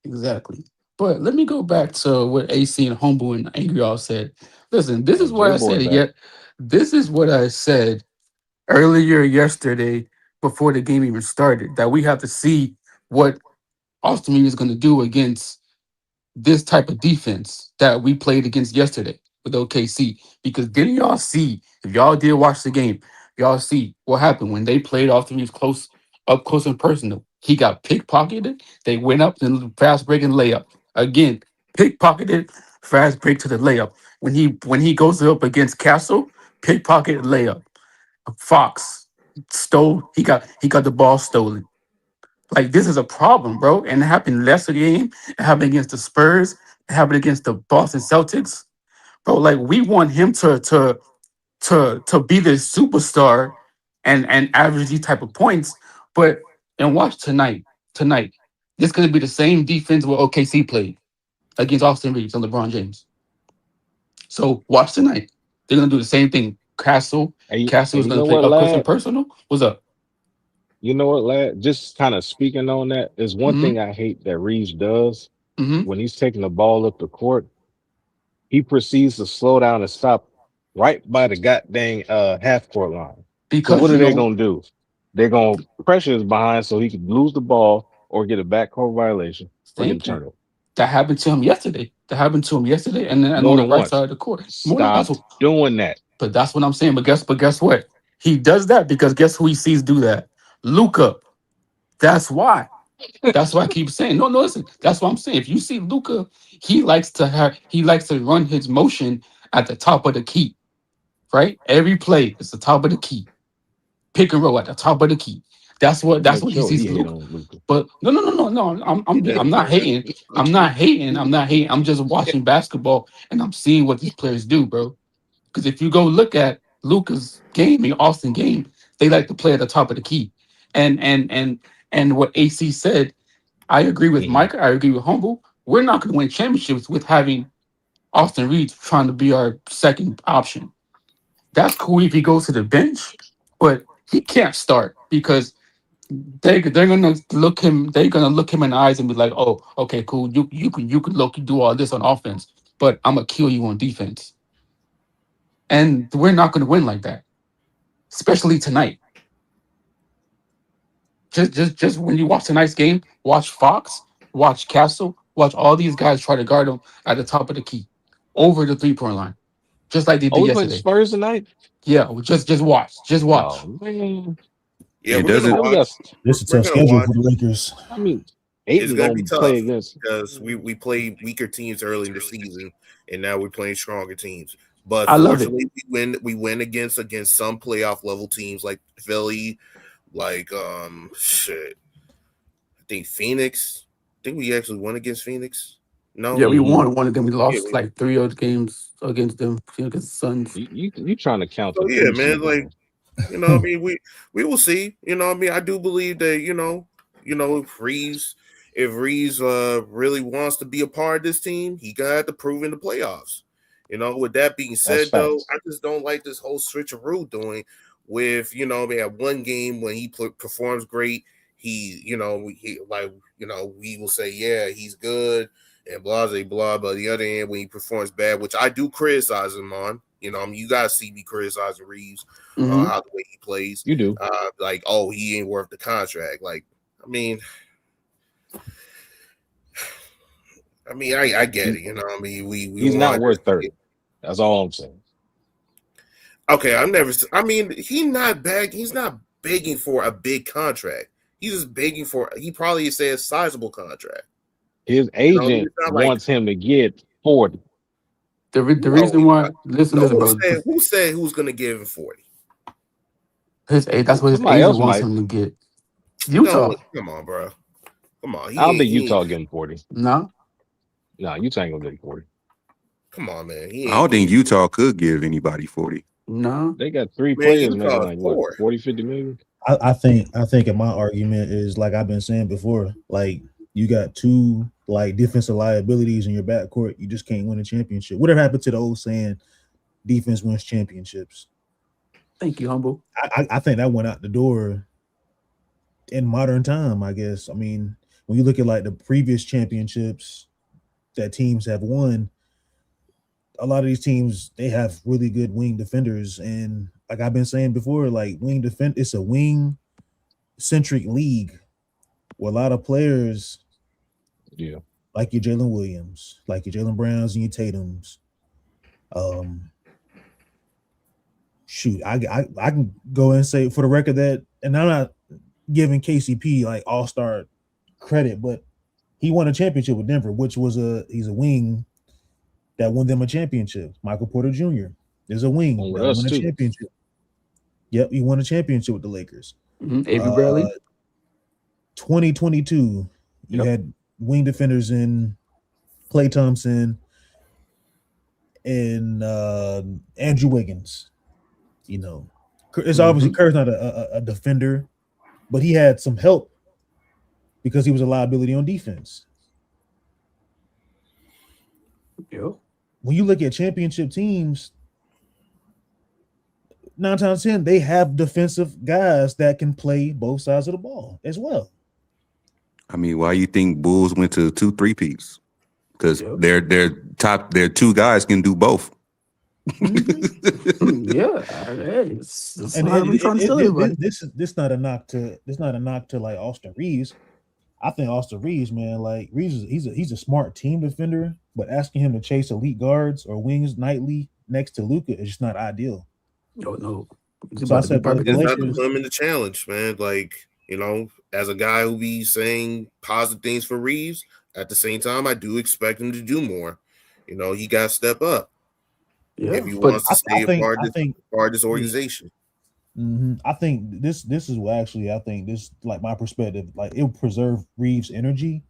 Exactly. But let me go back to what AC and Humble and Angry all said. Listen, this is what I said. This is what I said earlier yesterday before the game even started. That we have to see what Austin Reeves is going to do against this type of defense that we played against yesterday with OKC. Because didn't y'all see, if y'all did watch the game, y'all see what happened when they played Austin Reeves up close and personal. He got pickpocketed. They went up and fast break and layup. Again, pickpocketed, fast break to the layup. When he goes up against Castle, pickpocket layup. Fox stole. He got the ball stolen. Like, this is a problem, bro. And it happened last game. It happened against the Spurs. It happened against the Boston Celtics. Bro, like, we want him to be the superstar and average these type of points. And watch tonight. Tonight, this going to be the same defense where OKC played against Austin Reeves and LeBron James. So watch tonight. They're going to do the same thing. Castle is going to play up close and personal. What's up? You know what, lad? Just kind of speaking on that, there's one thing I hate that Reeves does when he's taking the ball up the court. He proceeds to slow down and stop right by the goddamn half court line. Because what are they going to do? They're going to pressure his behind so he can lose the ball or get a backcourt violation or get a turnover. That happened to him yesterday. And then More on the than right once. side of the court. Stop doing that. But that's what I'm saying. But guess what? He does that because guess who he sees do that? Luka. That's why. That's why I keep saying. No, listen. That's what I'm saying. If you see Luka, he likes to run his motion at the top of the key. Right? Every play is the top of the key. Pick and roll at the top of the key. That's what Make he sure sees he hate Luka. on Luka. But no. I'm not hating. I'm not hating. I'm just watching basketball and I'm seeing what these players do, bro. Because if you go look at Luka's game and Austin game, they like to play at the top of the key. And what AC said, I agree with Mike. I agree with Humble. We're not going to win championships with having Austin Reed trying to be our second option. That's cool if he goes to the bench, but he can't start because they're gonna look him. They're gonna look him in the eyes and be like, "Oh, okay, cool. You can do all this on offense, but I'm gonna kill you on defense." And we're not gonna win like that, especially tonight. Just when you watch tonight's game, watch Fox, watch Castle, watch all these guys try to guard him at the top of the key, over the 3-point line, just like they did we playing yesterday. Spurs tonight? Yeah, just watch. Oh man. Yeah, It we're doesn't. gonna watch. This is a We're tough gonna schedule watch. for the Lakers. I mean, It's Aiton gonna be gonna play tough against because we play weaker teams early in the season, and now we're playing stronger teams. But I love it. fortunately, we win against some playoff level teams like Philly, like shit. I think Phoenix. I think we actually won against Phoenix. No, Yeah, we Mhm. won one of them. We lost we- like 3 other games against them, against the Suns. you trying to count So the yeah, man, preseason. like you know, what I mean, we will see. You know, what I mean, I do believe that if Reeves really wants to be a part of this team, he got to prove in the playoffs. You know, with that being said, though, facts. I just don't like this whole switcheroo doing with we have one game when he performs great. We will say, yeah, he's good and blah, blah, blah. But the other end, when he performs bad, which I do criticize him on, you guys see me criticizing Reeves, how the way he plays. You do. Like, oh, he ain't worth the contract. Like, I mean, I get it. You know, I mean, He's not worth 30. That's all I'm saying. Okay, he's not begging for a big contract. He's just begging for. He probably says a sizable contract. His agent wants him to get 40. The reason why, listen, bro. Who said who's going to give him 40? That's what his Somebody agent else wants might. him to get. Utah. No, come on, bro. Come on. I don't think Utah give him 40. No. No, Utah ain't gonna give him 40. Come on, man. I don't think Utah could give anybody 40. No. They got 3 players making like what, 40, 50 million? I think in my argument is like I've been saying before, like you got 2 like defensive liabilities in your backcourt. You just can't win a championship. Whatever happened to the old saying, defense wins championships? Thank you, Humble. I think that went out the door in modern time, I guess. I mean, when you look at like the previous championships that teams have won, a lot of these teams, they have really good wing defenders. And like I've been saying before, like it's a wing centric league where a lot of players, like your Jalen Williams, like your Jalen Browns and your Tatums. I can go and say for the record that, and I'm not giving KCP like all-star credit, but he won a championship with Denver, which was he's a wing that won them a championship. Michael Porter Jr. is a wing that won a championship. Yep, he won a championship with the Lakers. Avery Bradley. 2022, you had wing defenders in Klay Thompson and Andrew Wiggins. You know, it's obviously Kerr's not a defender, but he had some help because he was a liability on defense. Yep. When you look at championship teams, 9 times 10, they have defensive guys that can play both sides of the ball as well. I mean, why you think Bulls went to 2 3-peats? Because their 2 guys can do both. Yeah, This not a knock to like Austin Reeves. I think Austin Reeves, man, like Reeves, he's a smart team defender, but asking him to chase elite guards or wings nightly next to Luka is just not ideal. No. So I said the It's not to Lakers. put him in the challenge, man. Like, you know, as a guy who be saying positive things for Reeves, at the same time, I do expect him to do more. You know, he got to step up if he wants to stay a part of this organization. Mm-hmm. I think this is what actually I think this, like, my perspective, like, it'll preserve Reeves' energy.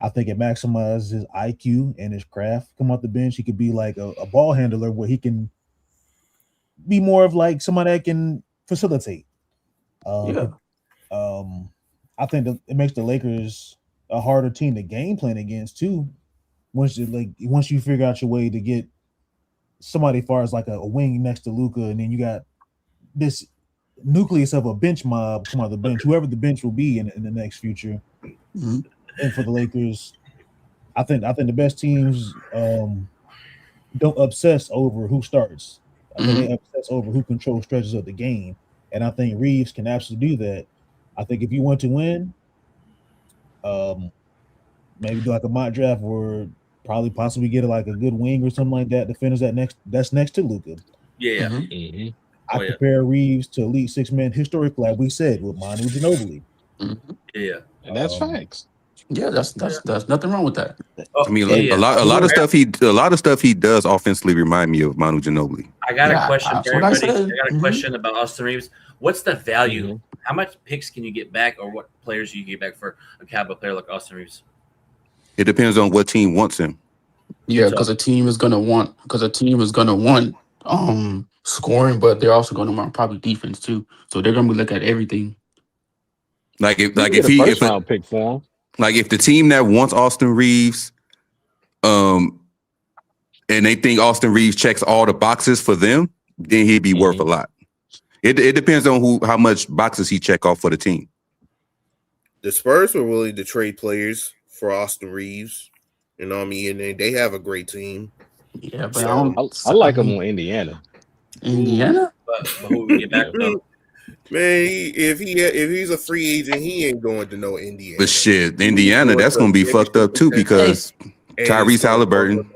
I think it maximizes his IQ and his craft. Come off the bench, he could be like a ball handler where he can be more of like somebody that can facilitate. I think that it makes the Lakers a harder team to game plan against too. Once you figure out your way to get somebody as far as like a wing next to Luka, and then you got this nucleus of a bench mob come out of the bench, whoever the bench will be in the next future. Mm-hmm. And for the Lakers, I think the best teams don't obsess over who starts. I think they obsess over who controls stretches of the game. And I think Reeves can absolutely do that. I think if you want to win, maybe do like a mock draft or probably possibly get like a good wing or something like that to finish that's next to Luka. Yeah. Mm-hmm. I compare Reeves to elite 6-man historically, like we said, with Manu Ginobili. Mm-hmm. Yeah. And that's facts. Yeah, that's nothing wrong with that. I mean, a lot of stuff he does offensively remind me of Manu Ginobili. I got a question for everybody. I got a question about Austin Reeves. What's the value? Mm-hmm. How much picks can you get back, or what players do you get back for a caliber player like Austin Reeves? It depends on what team wants him. Yeah, because a team is gonna want scoring, but they're also gonna want probably defense too. So they're gonna look at everything. If pick for him. Like if the team that wants Austin Reeves, and they think Austin Reeves checks all the boxes for them, then he'd be worth a lot. It depends on how much boxes he check off for the team. The Spurs were willing to trade players for Austin Reeves. You know what I mean? And they have a great team. Yeah, but I like him on Indiana. Indiana? But who we get back though? Man, if he's a free agent, he ain't going to no Indiana. But shit, Indiana, that's going to be fucked up too because Tyrese Halliburton.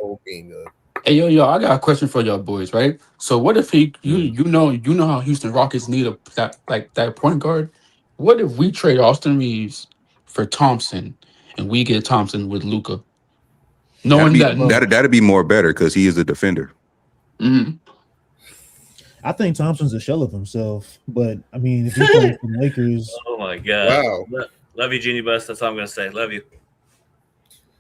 Hey, yo, I got a question for y'all boys, right? So what if you know how Houston Rockets need that point guard? What if we trade Austin Reeves for Thompson and we get Thompson with Luka? That'd be more better because he is a defender. Mm-hmm. I think Thompson's a shell of himself, but I mean, if he plays for the Lakers, oh my god! Wow, love you, Jeannie Buss. That's all I'm gonna say. Love you.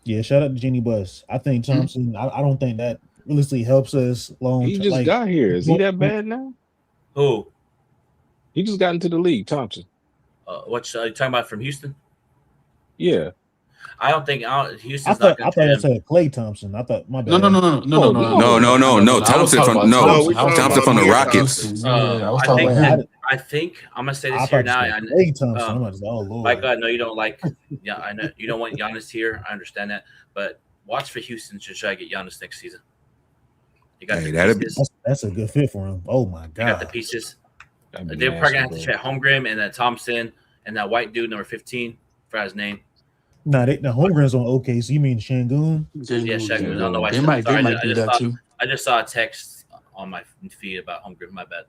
Yeah, shout out to Jeannie Buss. I think Thompson. I don't think that realistically helps us long. He just got here. Is he that bad now? Who? He just got into the league, Thompson. What are you talking about from Houston? Yeah. I don't think Houston's I thought I said Klay Thompson. I thought my bad. No. Thompson from the Rockets. I think I'm gonna say this here now. Klay Thompson. Oh Lord. My God, no, you don't like. Yeah, I know you don't want Giannis here. I understand that, but watch for Houston to try to get Giannis next season. You got the pieces. That's a good fit for him. Oh my God. You got the pieces. They're probably gonna have to trade Holmgren and then Thompson and that white dude number 15. Forgot his name. No, Holmgren's on OKC. You mean Şengün? Yeah, Şengün. I don't know why. They might do that too. I just saw a text on my feed about Holmgren. My bad.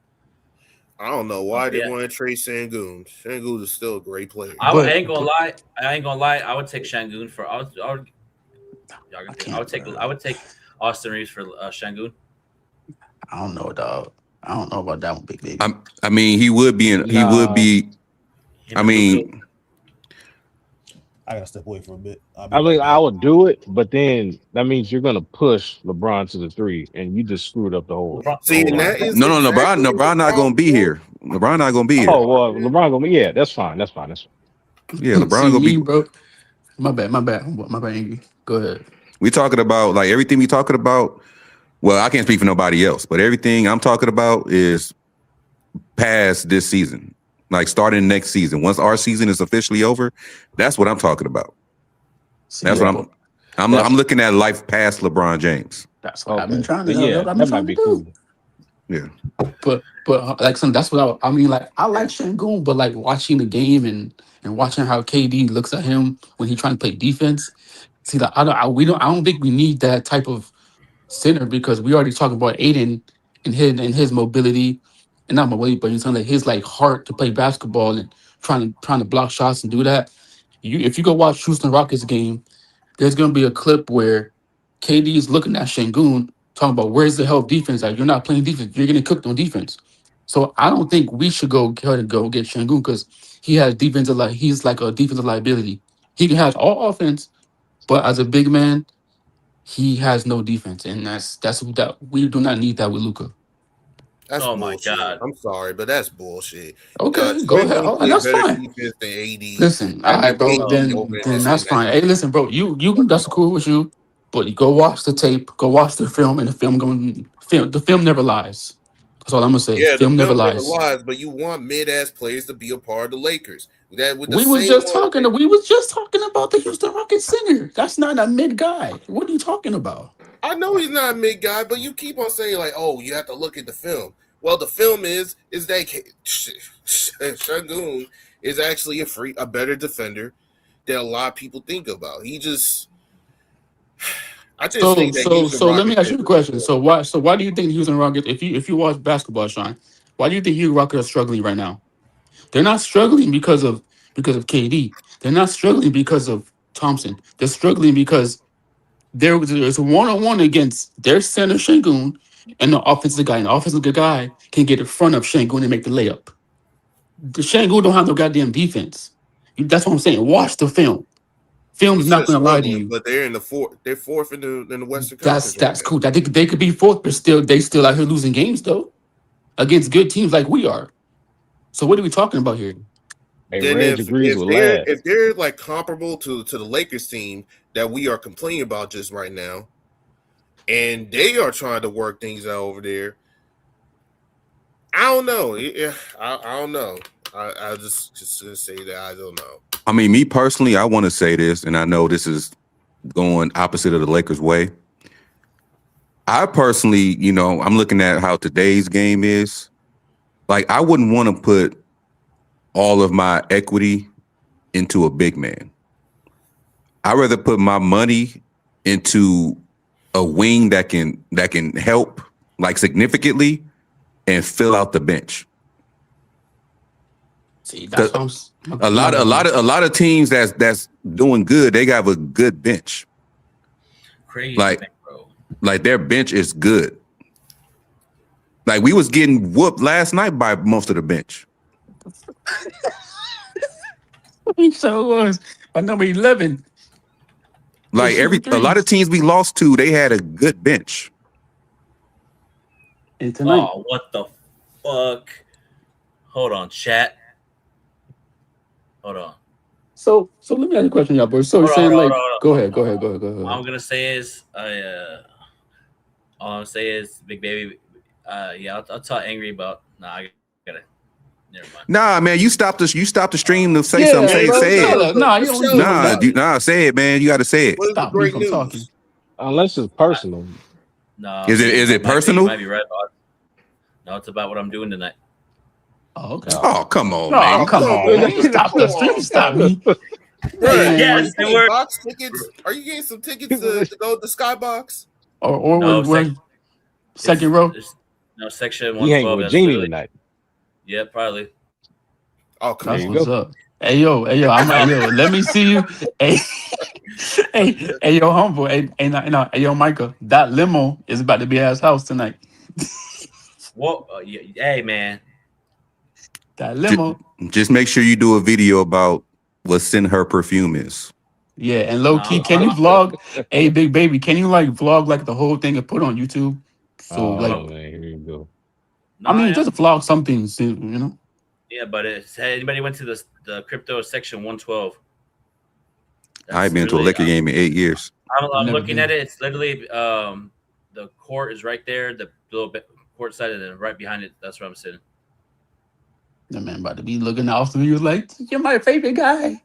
I don't know why they want to trade Şengün. Şengün is still a great player. I ain't gonna lie. I would take Şengün for. I would take Austin Reeves for Şengün. I don't know, dog. I don't know about that one, big baby. I mean, he would be. I mean. I gotta step away for a bit. I would do it, but then that means you're gonna push LeBron to the 3, and you just screwed up the whole. See, whole LeBron not gonna be here. LeBron not gonna be here. Oh well, LeBron gonna be. Yeah, that's fine. That's fine. Yeah, LeBron gonna be. Bro. My bad, Angie. Go ahead. We talking about like everything we talking about. Well, I can't speak for nobody else, but everything I'm talking about is past this season. Like starting next season. Once our season is officially over, that's what I'm talking about. That's what I'm looking at life past LeBron James. That's what I've been trying to do. Yeah, that might be cool. Yeah. But like that's what I mean. Like I like Şengün, but like watching the game and watching how KD looks at him when he's trying to play defense. See, like, I don't think we need that type of center because we already talked about Aiden and his mobility and not mobility, but he's like his like heart to play basketball and trying to block shots and do that. If you go watch Houston Rockets game, there's gonna be a clip where KD is looking at Şengün talking about where's the help defense at? You're not playing defense. You're getting cooked on defense. So I don't think we should go get Şengün because he's like a defensive liability. He can have all offense, but as a big man, he has no defense, and that we do not need that with Luka. That's Oh bullshit. my God. I'm sorry, but that's bullshit. Okay, go ahead. Oh, that's fine. Defense than AD. Listen, all right, bro. Then that's fine. Hey, listen, bro. You that's cool with you, but you go watch the tape, go watch the film, and the film never lies. That's all I'm gonna say. Yeah, film the never film never lies. lies, but you want mid-ass players to be a part of the Lakers. We was just talking about the Houston Rockets center. That's not a mid guy. What are you talking about? I know he's not a mid guy, but you keep on saying like, "Oh, you have to look at the film." Well, the film is that Şengün is actually a better defender than a lot of people think about. I just think that so let me ask you a question. So why do you think the Houston Rockets, if you watch basketball, Sean, why do you think Houston Rockets are struggling right now? They're not struggling because of KD. They're not struggling because of Thompson. They're struggling because there's a one-on-one against their center Şengün and the offensive guy. And the offensive guy can get in front of Şengün and make the layup. The Şengün don't have no goddamn defense. That's what I'm saying. Watch the film. Film's not going to lie to you. But they're in the fourth. They're fourth in the Western Conference. That's cool. I think they could be fourth, but they still out here losing games though against good teams like we are. So what are we talking about here? Hey, Reg agrees with Lad. If they're like comparable to the Lakers team that we are complaining about just right now, and they are trying to work things out over there, I don't know. I don't know. I just say that I don't know. I mean, me personally, I want to say this, and I know this is going opposite of the Lakers' way. I personally, I'm looking at how today's game is. Like, I wouldn't want to put all of my equity into a big man. I'd rather put my money into a wing that can help like significantly and fill out the bench. See, that's a lot of teams that's doing good. They got a good bench. Crazy, bro. Like their bench is good. Like we was getting whooped last night by most of the bench. So it was by number 11. Like a lot of teams we lost to, they had a good bench. And tonight, oh, what the fuck? Hold on, chat. Hold on. So let me ask you a question, y'all boys. So you're saying go ahead. All I'm gonna say is, all I'm say is, Big Baby. Yeah, I'll talk angry about. Nah, I gotta. Never mind. Nah, man, you stopped the stream to say something. Say it. Nah, you don't say it, man. You got to say it. Stop me from talking. Unless it's personal. No. Is it personal? You might be right. No, it's about what I'm doing tonight. Oh, okay. Oh, come on, no, man. Come on, man. Stop the stream. Stop me. Yes, they were. Box tickets? Are you getting some tickets to go to the Skybox? Or no, second row? No, section 112. You hang with Jeannie tonight. Yeah, probably. Oh, come That's on. what's up. Hey yo, let me see you. Hey, yo, humble. Hey, yo, Micah. That limo is about to be at his house tonight. What? Hey, man. That limo. Just make sure you do a video about what's in her perfume is. Yeah, and low key, can you vlog? Hey, Big Baby, can you vlog the whole thing and put on YouTube? So man, here you go. Just vlog some things, Yeah, but anybody went to the crypto section 112? I've been to a liquor game in 8 years. I'm looking at it. It's literally the court is right there, the little bit court side, and then right behind it, that's where I'm sitting. That man about to be looking off to me. He was like, "You're my favorite guy."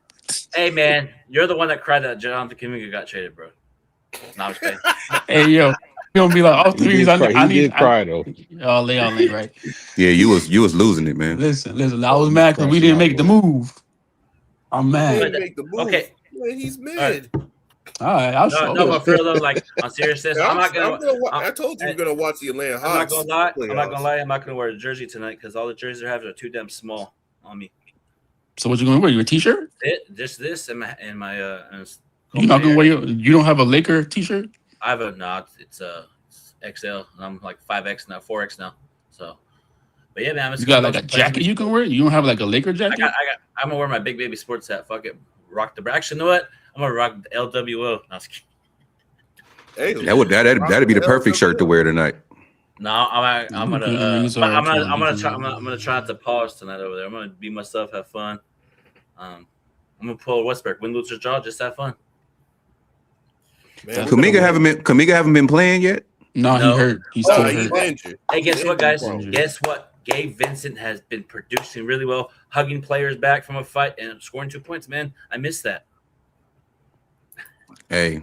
Hey, man, you're the one that cried that Jonathan Kuminga got traded, bro. No, I'm just kidding. Hey, yo, gonna be like Austin He Reeves. did cry though. Lay, right? Yeah, you was losing it, man. Listen. I was mad because we didn't make the move. I'm He mad. didn't make the move. Okay. Man, he's mid. All right, I'll show No, but for real though, like on seriousness, Yeah, I'm not gonna. I told you we're gonna watch the Atlanta I'm not Hawks. gonna lie. I'm not gonna wear a jersey tonight because all the jerseys they're having are too damn small on me. So what you gonna wear? Your t-shirt? Just this and my You not gonna wear you don't have a Laker t-shirt? I have it's XL and I'm like 5X now, 4X now. So, but yeah, man, You got like a jacket you can wear? You don't have like a Laker jacket? I'm gonna wear my big baby sports hat. Fuck it, rock the. Actually, you know what? I'm gonna rock the LWO. No, Hey, that'd be the perfect shirt to wear tonight. No, I'm gonna try not to polish tonight over there. I'm gonna be myself, have fun. I'm gonna pull Westbrook, win, lose, or draw, just have fun. Man, Kuminga haven't been playing yet. No, he hurt. He's still hurt. Injured. Hey, guess what, guys? Guess what? Gabe Vincent has been producing really well, hugging players back from a fight and scoring 2 points. Man, I missed that. Hey,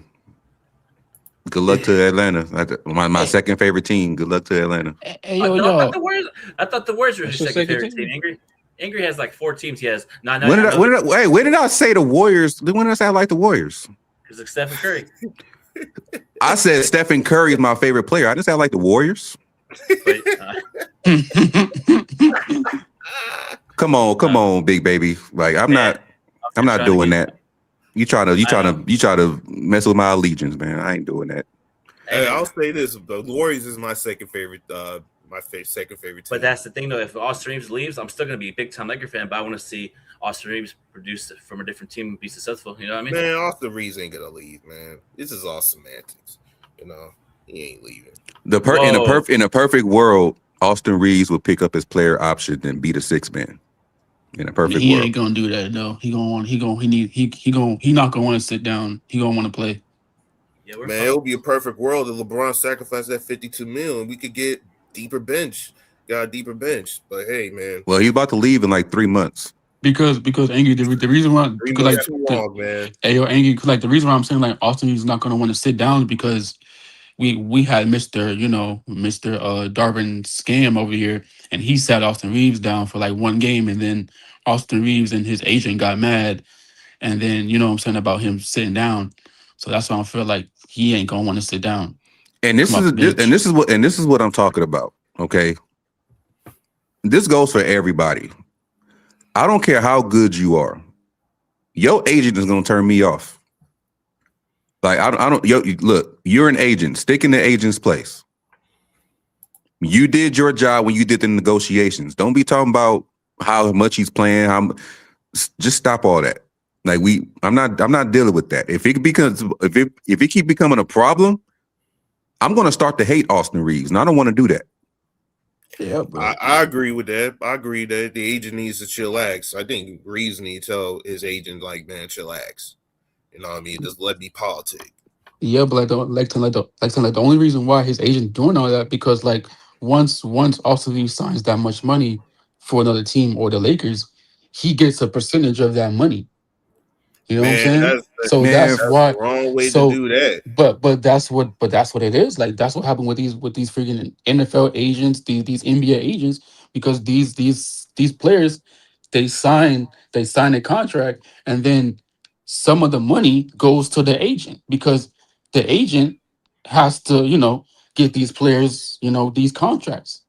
good luck to Atlanta. My second favorite team. Good luck to Atlanta. Hey, yo. I thought the Warriors were his second favorite team. Angry has like 4 teams. He has when did I say the Warriors? When did I say I like the Warriors? Because it's Stephen Curry. I said Stephen Curry is my favorite player. I didn't say I like the Warriors. Come on, big baby. Like I'm not doing that. You try to mess with my allegiance, man. I ain't doing that. Hey, I'll say this: the Warriors is my second favorite. Second favorite team. But that's the thing, though. If Austin Reeves leaves, I'm still gonna be a big time Laker fan. But I want to see Austin Reeves produce from a different team and be successful. You know what I mean? Man, Austin Reeves ain't gonna leave, man. This is all semantics. You know, he ain't leaving. In a perfect world, Austin Reeves would pick up his player option and be the 6th man. In a perfect world, he ain't gonna do that. No, he not gonna want to sit down. He gonna want to play. Yeah, man, it would be a perfect world if LeBron sacrificed that $52 million and we could get deeper bench. Got a deeper bench, but hey, man. Well, he's about to leave in like 3 months. Because Angry, the reason why man. Hey, yo, Angry, like the reason why I'm saying like Austin is not gonna want to sit down is because we had Mr. Darvin Scam over here, and he sat Austin Reeves down for like 1 game, and then Austin Reeves and his agent got mad, and then you know what I'm saying about him sitting down. So that's why I feel like he ain't gonna want to sit down. And this is what I'm talking about. Okay, this goes for everybody. I don't care how good you are. Your agent is gonna turn me off. Like I don't. Look, you're an agent. Stick in the agent's place. You did your job when you did the negotiations. Don't be talking about how much he's playing. Just stop all that. Like I'm not dealing with that. If it keep becoming a problem, I'm gonna start to hate Austin Reeves, and I don't want to do that. Yeah, I agree with that. I agree that the agent needs to chillax. I think Reeves needs to tell his agent, like, man, chillax. You know what I mean? Just let me politic. Yeah, but the only reason why his agent doing all that because like once Austin Reeves signs that much money for another team or the Lakers, he gets a percentage of that money. You know what I'm saying? That's why the wrong way to do that. But that's what it is. Like that's what happened with these freaking NFL agents, these NBA agents, because these players they sign a contract and then some of the money goes to the agent because the agent has to, get these players, these contracts.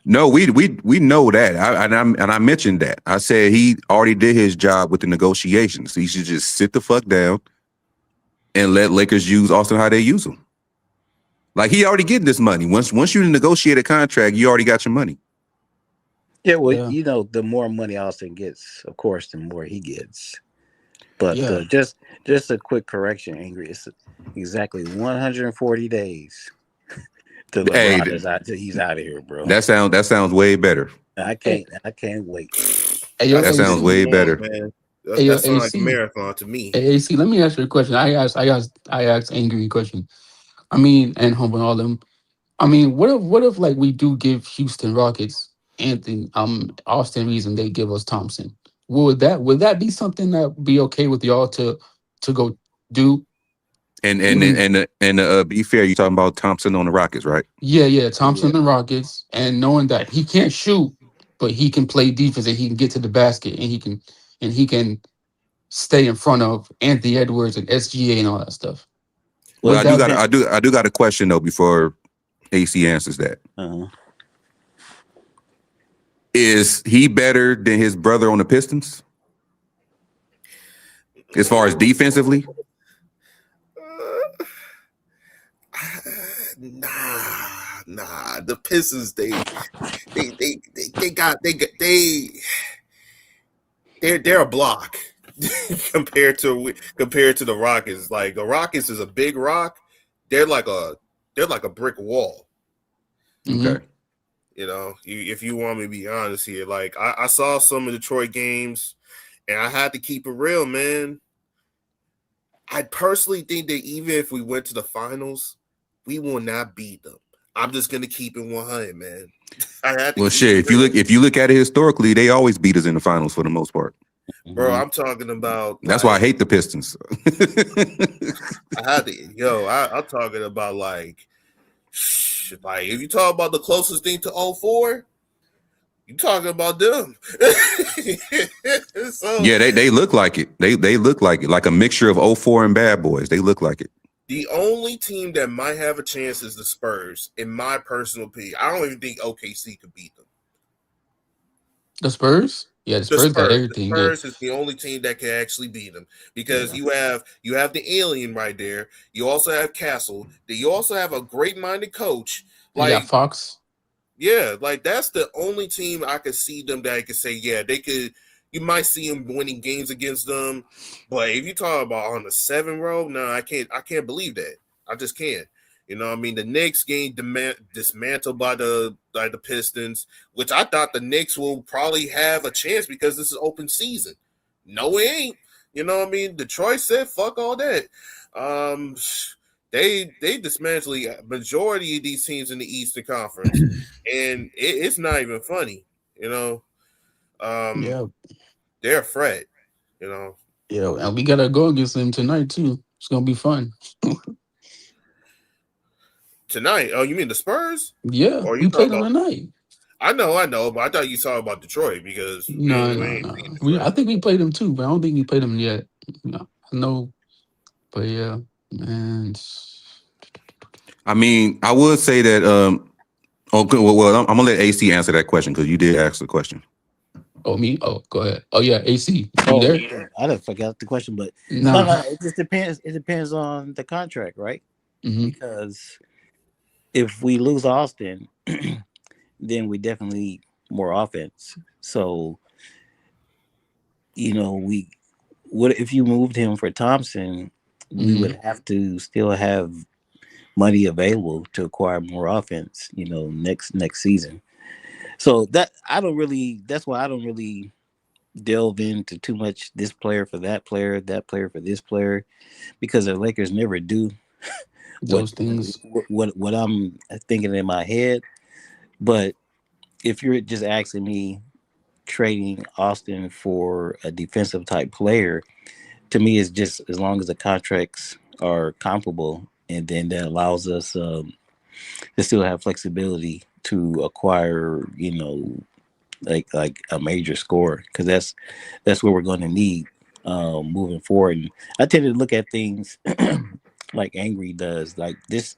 No, we know that. I mentioned that. I said he already did his job with the negotiations. So he should just sit the fuck down and let Lakers use Austin how they use him. Like he already getting this money. Once you negotiate a contract, you already got your money. Yeah, well, the more money Austin gets, of course, the more he gets. But just a quick correction, Angry. It's exactly 140 days. He's out of here, bro. That sounds way better. I can't wait. That sounds way better. Man. That sounds like a marathon to me. Hey, AC, let me ask you a question. I asked Angry a question. I mean, and Humble and all them. I mean, what if like we do give Houston Rockets Austin Reeves and they give us Thompson? Would that be something that would be okay with y'all to go do? And be fair, you talking about Thompson on the Rockets, right? Yeah, Thompson and Rockets, and knowing that he can't shoot, but he can play defense and he can get to the basket and he can stay in front of Anthony Edwards and SGA and all that stuff. Well, I do got a question though before AC answers that. Is he better than his brother on the Pistons? As far as defensively? Nah. The Pistons, they're a block compared to the Rockets. Like the Rockets is a big rock. They're like a brick wall. Okay. You know, if you want me to be honest here, like I saw some of the Detroit games, and I had to keep it real, man. I personally think that even if we went to the finals, we will not beat them. I'm just gonna keep it 100, man. If you look at it historically, they always beat us in the finals for the most part. Bro, I'm talking about. That's why I hate the Pistons. I'm talking about like if you talk about the closest thing to 04, you talking about them. So, yeah, they look like it. They look like a mixture of 04 and Bad Boys. They look like it. The only team that might have a chance is the Spurs, in my personal opinion. I don't even think OKC could beat them. The Spurs? Yeah, the Spurs got everything. The Spurs is the only team that can actually beat them because you have the alien right there. You also have Castle. You also have a great-minded coach. Like you got Fox. Yeah, like that's the only team I could see them that I could say, yeah, they could. You might see them winning games against them, but if you talk about on the 7 row, no, I can't believe that. I just can't. You know what I mean? The Knicks getting dismantled by the Pistons, which I thought the Knicks will probably have a chance because this is open season. No, it ain't. You know what I mean? Detroit said, fuck all that. They dismantled a majority of these teams in the Eastern Conference, and it's not even funny, you know. They're a threat, you know. Yeah, and we gotta go against them tonight too. It's gonna be fun. Tonight? Oh, you mean the Spurs? Yeah, we played them tonight. I know, but I thought you talking about Detroit because no. I think we played them too, but I don't think we played them yet. No, I know, but yeah, man. I mean, I would say that. Okay, well, I'm gonna let AC answer that question because you did ask the question. Oh, me? Oh, go ahead. Oh, yeah, AC. You there? Yeah. I didn't forget the question, but no, it just depends. It depends on the contract, right? Mm-hmm. Because if we lose Austin, then we definitely need more offense. So, you know, what if you moved him for Thompson? We would have to still have money available to acquire more offense, you know, next season. So that's why I don't really delve into too much this player for that player for this player, because the Lakers never do those things. What I'm thinking in my head. But if you're just asking me trading Austin for a defensive type player, to me it's just as long as the contracts are comparable, and then that allows us to still have flexibility to acquire, you know, like a major scorer, because that's what we're going to need moving forward. And I tend to look at things like Angry does. Like this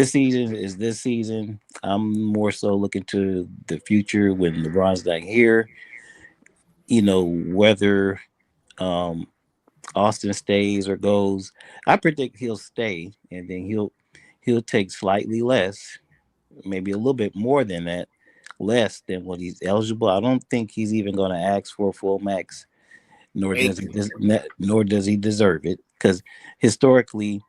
season is this season. I'm more so looking to the future when LeBron's not here. You know, whether Austin stays or goes. I predict he'll stay, and then he'll take slightly less, maybe a little bit more than that, less than what he's eligible. I don't think he's even going to ask for a full max, nor does he deserve it, because historically,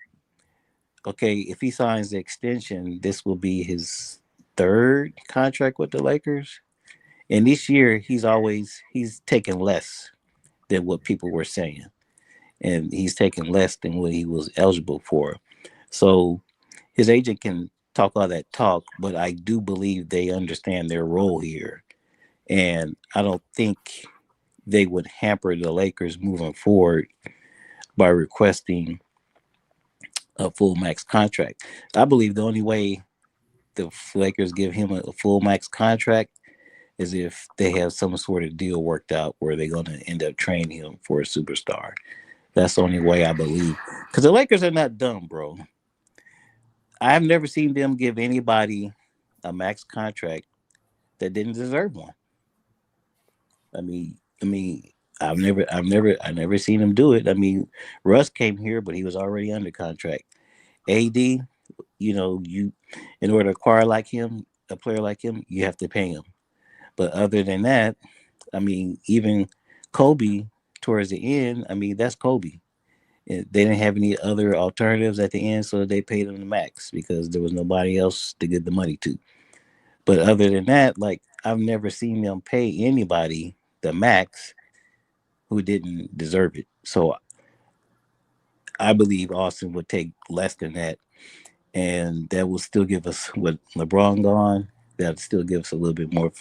okay, if he signs the extension, this will be his 3rd contract with the Lakers, and this year he's taken less than what people were saying, and he's taken less than what he was eligible for. So his agent can talk all that talk, but I do believe they understand their role here. And I don't think they would hamper the Lakers moving forward by requesting a full max contract. I believe the only way the Lakers give him a full max contract is if they have some sort of deal worked out where they're going to end up training him for a superstar. That's the only way I believe. Because the Lakers are not dumb, bro. I've never seen them give anybody a max contract that didn't deserve one. I mean, I never seen him do it. I mean, Russ came here, but he was already under contract. AD, you in order to acquire like him, a player like him, you have to pay him. But other than that, I mean, even Kobe towards the end, I mean, that's Kobe. They didn't have any other alternatives at the end, so they paid him the max because there was nobody else to give the money to. But other than that, like I've never seen them pay anybody the max who didn't deserve it. So I believe Austin would take less than that, and that will still give us with LeBron gone. That'll still give us a little bit more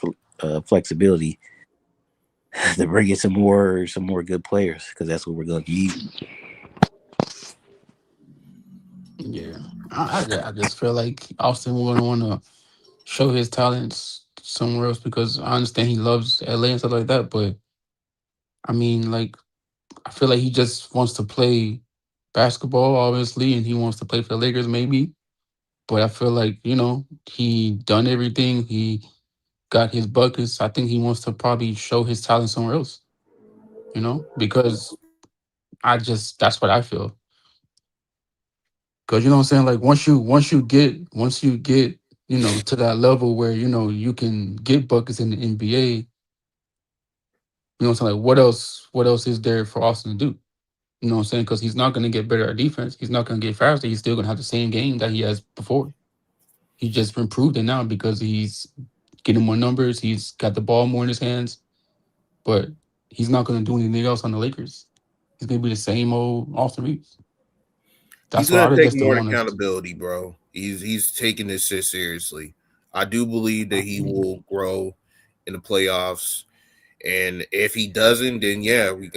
flexibility to bring in some more good players because that's what we're going to need. Yeah, I just feel like Austin will want to show his talents somewhere else because I understand he loves LA and stuff like that, but I mean, like, I feel like he just wants to play basketball, obviously, and he wants to play for the Lakers, maybe. But I feel like, he done everything. He got his buckets. I think he wants to probably show his talent somewhere else, because that's what I feel. Because you know what I'm saying? Like once you get, to that level where, you can get buckets in the NBA, what I'm saying? Like what else is there for Austin to do? You know what I'm saying? Because he's not going to get better at defense. He's not going to get faster. He's still going to have the same game that he has before. He just improved it now because he's getting more numbers. He's got the ball more in his hands. But he's not going to do anything else on the Lakers. He's going to be the same old Austin Reeves. He's That's gonna why I take just don't more want to. accountability, bro. He's taking this shit seriously. I do believe that he will grow in the playoffs, and if he doesn't, then yeah, we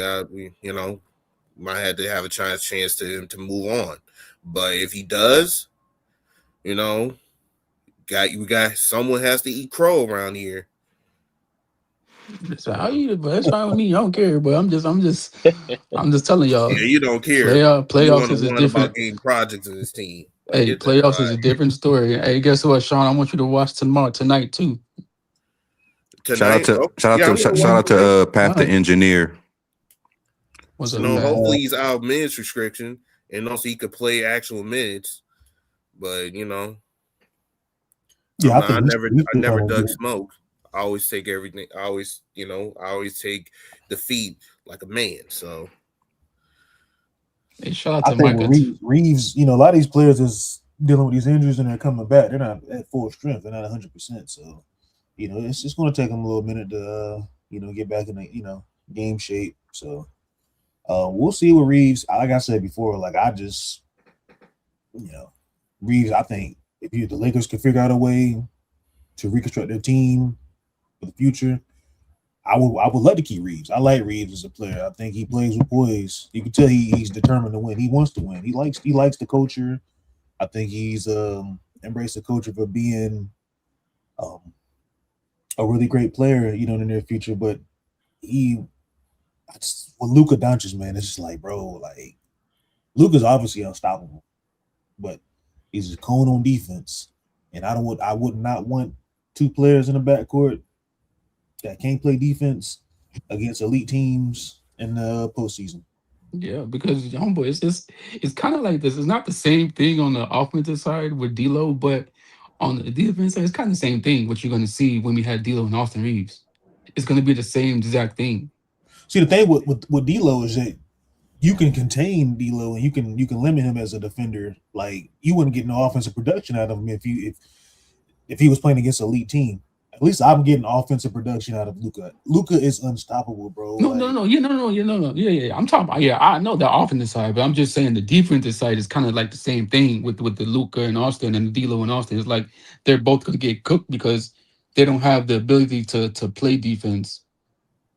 might have to have a chance to move on. But if he does, we got someone has to eat crow around here. So I eat it, but that's fine with me. I don't care. But I'm just telling y'all. Yeah, you don't care. Playoffs is a different about getting projects in this team. Hey, playoffs is a different story. Hey, guess what, Sean? I want you to watch tonight too. Tonight, shout out to Pat the engineer. What's up, hopefully he's out of minutes restriction, and also he could play actual minutes. But yeah, I never dug smoke. I always take everything. I always take defeat like a man. So, hey, shout out to Micah. Reeves, a lot of these players is dealing with these injuries and they're coming back. They're not at full strength. They're not 100%. So, it's just going to take them a little minute to, get back in the, game shape. So, we'll see with Reeves. Like I said before, Reeves, I think if the Lakers can figure out a way to reconstruct their team for the future, I would love to keep Reeves. I like Reeves as a player. I think he plays with poise. You can tell he's determined to win. He wants to win. He likes the culture. I think he's embraced the culture for being a really great player, in the near future. But with Luka Doncic, man, it's just like, bro, like Luka's obviously unstoppable, but he's just cone on defense, and I would not want two players in the backcourt that can't play defense against elite teams in the postseason. Yeah, because homeboy, it's kind of like this. It's not the same thing on the offensive side with D'Lo, but on the defense side, it's kind of the same thing. What you're going to see when we had D'Lo and Austin Reeves, it's going to be the same exact thing. See, the thing with D'Lo is that you can contain D'Lo and you can limit him as a defender. Like you wouldn't get no offensive production out of him if he was playing against an elite team. At least I'm getting offensive production out of Luka. Luka is unstoppable, bro. No. Yeah. I'm talking about, I know the offensive side, but I'm just saying the defensive side is kind of like the same thing with the Luka and Austin and the D'Lo and Austin. It's like they're both going to get cooked because they don't have the ability to play defense.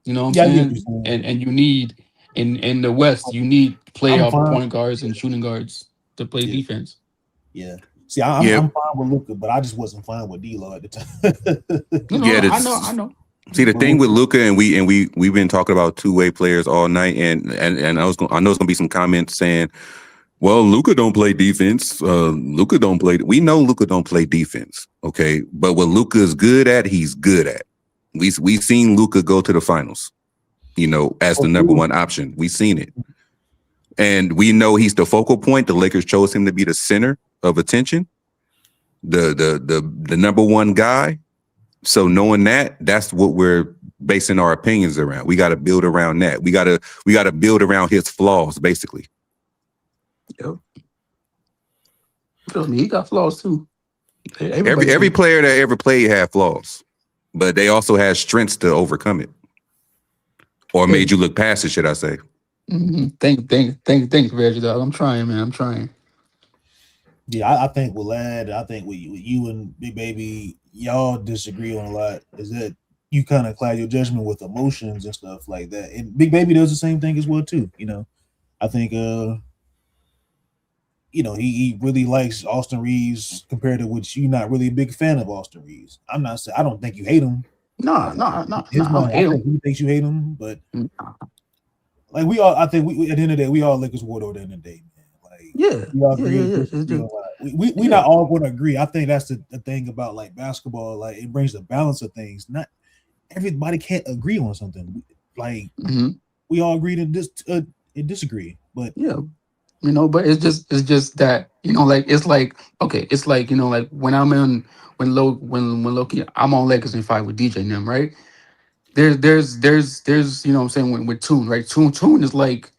You know what I'm saying? And you need in the West, you need playoff point guards and shooting guards. to play defense. Yeah. See, I'm fine with Luka, but I just wasn't fine with D'Lo at the time. I know. See, the thing with Luka, and we've been talking about two-way players all night, and I know it's gonna be some comments saying, "Well, Luka don't play defense. Luka don't play." We know Luka don't play defense, okay? But what Luka is good at, he's good at. We've seen Luka go to the finals, as the number one option. We've seen it, and we know he's the focal point. The Lakers chose him to be the center of attention, the number one guy. So knowing that, that's what we're basing our opinions around. We got to build around that. We got to build around his flaws, basically. Yep. Trust me, he got flaws too. Every player that ever played had flaws, but they also had strengths to overcome it, or made you look past it, should I say? Mm-hmm. Thanks, Reggie. Dog. I'm trying, man. I'm trying. Yeah, I think with Lad, I think with you and Big Baby, y'all disagree on a lot. Is that you kind of cloud your judgment with emotions and stuff like that. And Big Baby does the same thing as well too. I think he really likes Austin Reeves compared to which you're not really a big fan of Austin Reeves. I'm not saying I don't think you hate him. No. I think he thinks you hate him, but like we all, I think we at the end of the day, we all Lakers war at the end of the day, man. We all agree. We not all going to agree. I think that's the thing about like basketball. Like it brings the balance of things. Not everybody can't agree on something. Like we all agree to disagree. But but it's just that it's like like when Loki, I'm on Lakers in fight with DJ and them, right? There's what I'm saying with Tune, right? Tune is like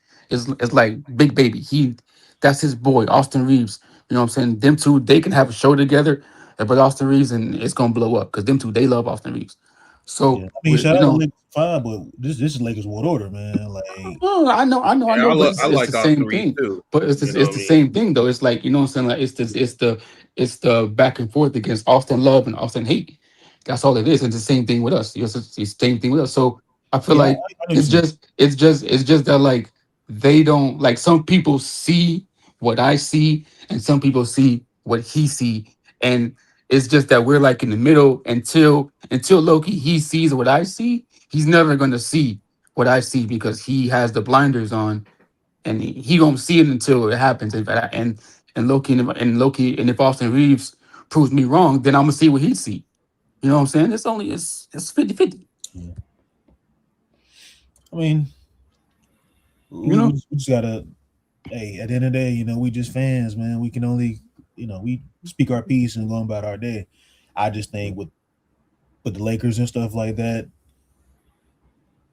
Big Baby. That's his boy, Austin Reeves. You know what I'm saying? Them two, they can have a show together, but Austin Reeves, and it's gonna blow up because them two, they love Austin Reeves. So shout out to Lakers 5, but this is Lakers world order, man. Like I know, but it's the same thing. Too. But it's the same thing though. It's like, you know what I'm saying? Like it's the back and forth against Austin love and Austin hate. That's all it is. It's the same thing with us. It's the same thing with us. So I feel like it's just that like they don't, like, some people see what I see and some people see what he see, and it's just that we're like in the middle until Loki, he sees what I see. He's never going to see what I see because he has the blinders on, and he gonna see it until it happens. And Loki and if Austin Reeves proves me wrong, then I'm gonna see what he see. You know what I'm saying? It's 50-50. Yeah. I mean, we just gotta. Hey, at the end of the day, we just fans, man. We can only, we speak our piece and go about our day. I just think with the Lakers and stuff like that,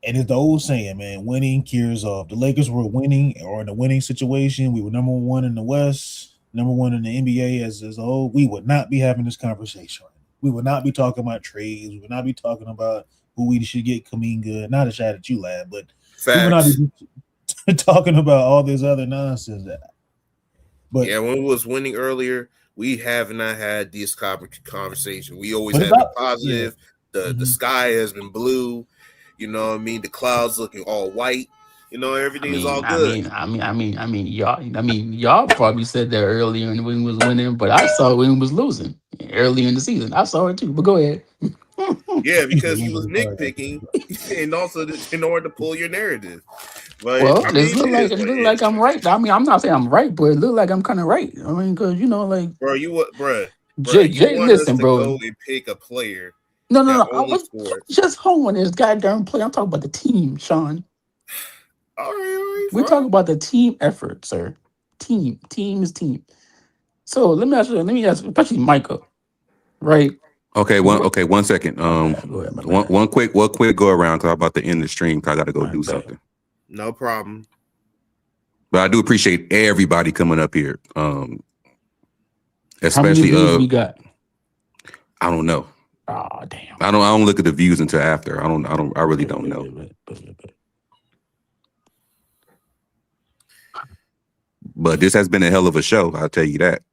and it's the old saying, man, winning cures all. The Lakers were winning or in a winning situation. We were number one in the West, number one in the NBA as a whole. We would not be having this conversation. We would not be talking about trades. We would not be talking about who we should get Kuminga. Not a shot at you, lad, but we would not be talking about all this other nonsense. But when we was winning earlier, we have not had this conversation. We always had the positive. Yeah. The sky has been blue. You know what I mean? The clouds looking all white. Everything is all good. Y'all probably said that earlier when we was winning, but I saw when we was losing early in the season. I saw it too, but go ahead. Yeah, because you was nitpicking, and also in order to pull your narrative. But it look like I'm right. I mean, I'm not saying I'm right, but it look like I'm kind of right. I mean, because bro, JJ, listen, bro, go and pick a player. No. I was just home on this goddamn play. I'm talking about the team, Sean. All right, we're talking about the team effort, sir. Team is team. So let me ask, especially Micah, right? Okay, one second. Go ahead, one quick go around because I'm about to end the stream because I got to go do something. No problem. But I do appreciate everybody coming up here. Especially how many views we got? I don't know. Oh damn! I don't look at the views until after. I really don't know. But this has been a hell of a show. I'll tell you that.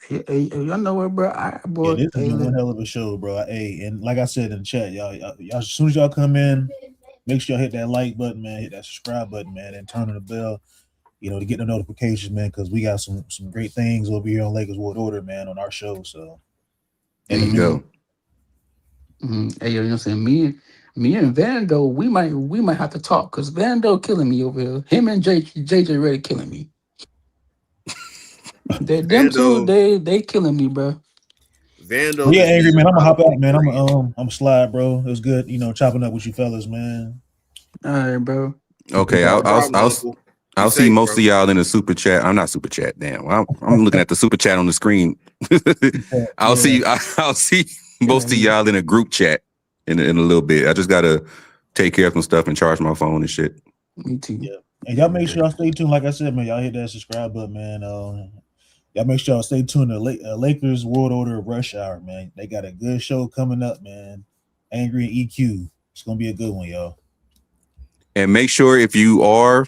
Hey, y'all know what, bro? This has been one hell of a show, bro. Hey, and like I said in the chat, y'all, as soon as y'all come in, make sure y'all hit that like button, man. Hit that subscribe button, man, and turn on the bell. to get the notifications, man, because we got some great things over here on Lakers World Order, man, on our show. So there you go. Hey, you know what I'm saying? Me and Vando, we might have to talk because Vando killing me over here. Him and JJ Redick killing me. Them two, they killing me, bro. Vando, yeah, angry man. I'm gonna hop out, man. I'm slide, bro. It was good, chopping up with you fellas, man. All right, bro. Okay, I'll see most of y'all in the super chat. I'm not super chat. Damn, I'm looking at the super chat on the screen. I'll see most of y'all in a group chat in a little bit. I just gotta take care of some stuff and charge my phone and shit. Me too. Yeah, and y'all make sure y'all stay tuned. Like I said, man, y'all hit that subscribe button, man. Y'all make sure y'all stay tuned to Lakers World Order Rush Hour, man. They got a good show coming up, man. Angry and EQ. It's gonna be a good one, y'all. And make sure if you are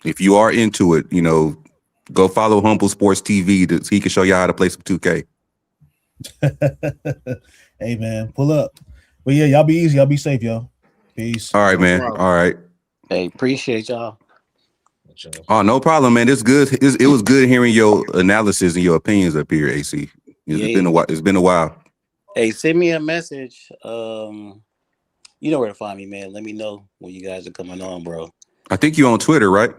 into it, go follow Humble Sports TV so he can show you how to play some 2K. Hey man, pull up. But yeah, y'all be easy. Y'all be safe, y'all. Peace. All right, man. All right. Hey, appreciate y'all. Oh, no problem, man. It's good. It was good hearing your analysis and your opinions up here, AC. It's been a while. Hey, send me a message. You know where to find me, man. Let me know when you guys are coming on, bro. I think you're on Twitter, right?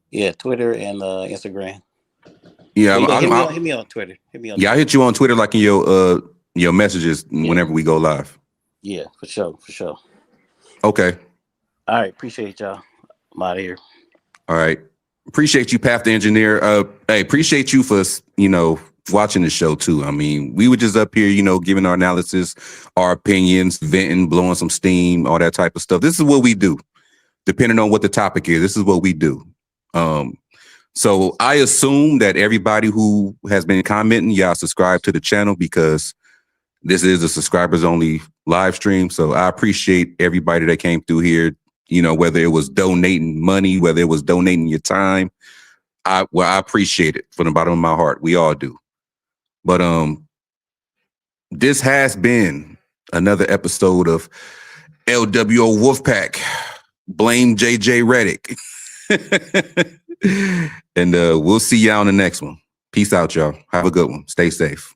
Yeah, Twitter and Instagram. Yeah, hit me on Twitter. I hit you on Twitter, like in your messages whenever we go live. Yeah, for sure. Okay. All right, appreciate y'all. I'm out of here. All right. Appreciate you, Path the Engineer. Hey, appreciate you for watching the show too. I mean, we were just up here, giving our analysis, our opinions, venting, blowing some steam, all that type of stuff. This is what we do. Depending on what the topic is, this is what we do. So I assume that everybody who has been commenting, y'all subscribe to the channel because this is a subscribers only live stream. So I appreciate everybody that came through here, whether it was donating money, whether it was donating your time. I appreciate it from the bottom of my heart. We all do. But this has been another episode of LWO Wolfpac. Blame JJ Redick. And we'll see y'all on the next one. Peace out, y'all. Have a good one. Stay safe.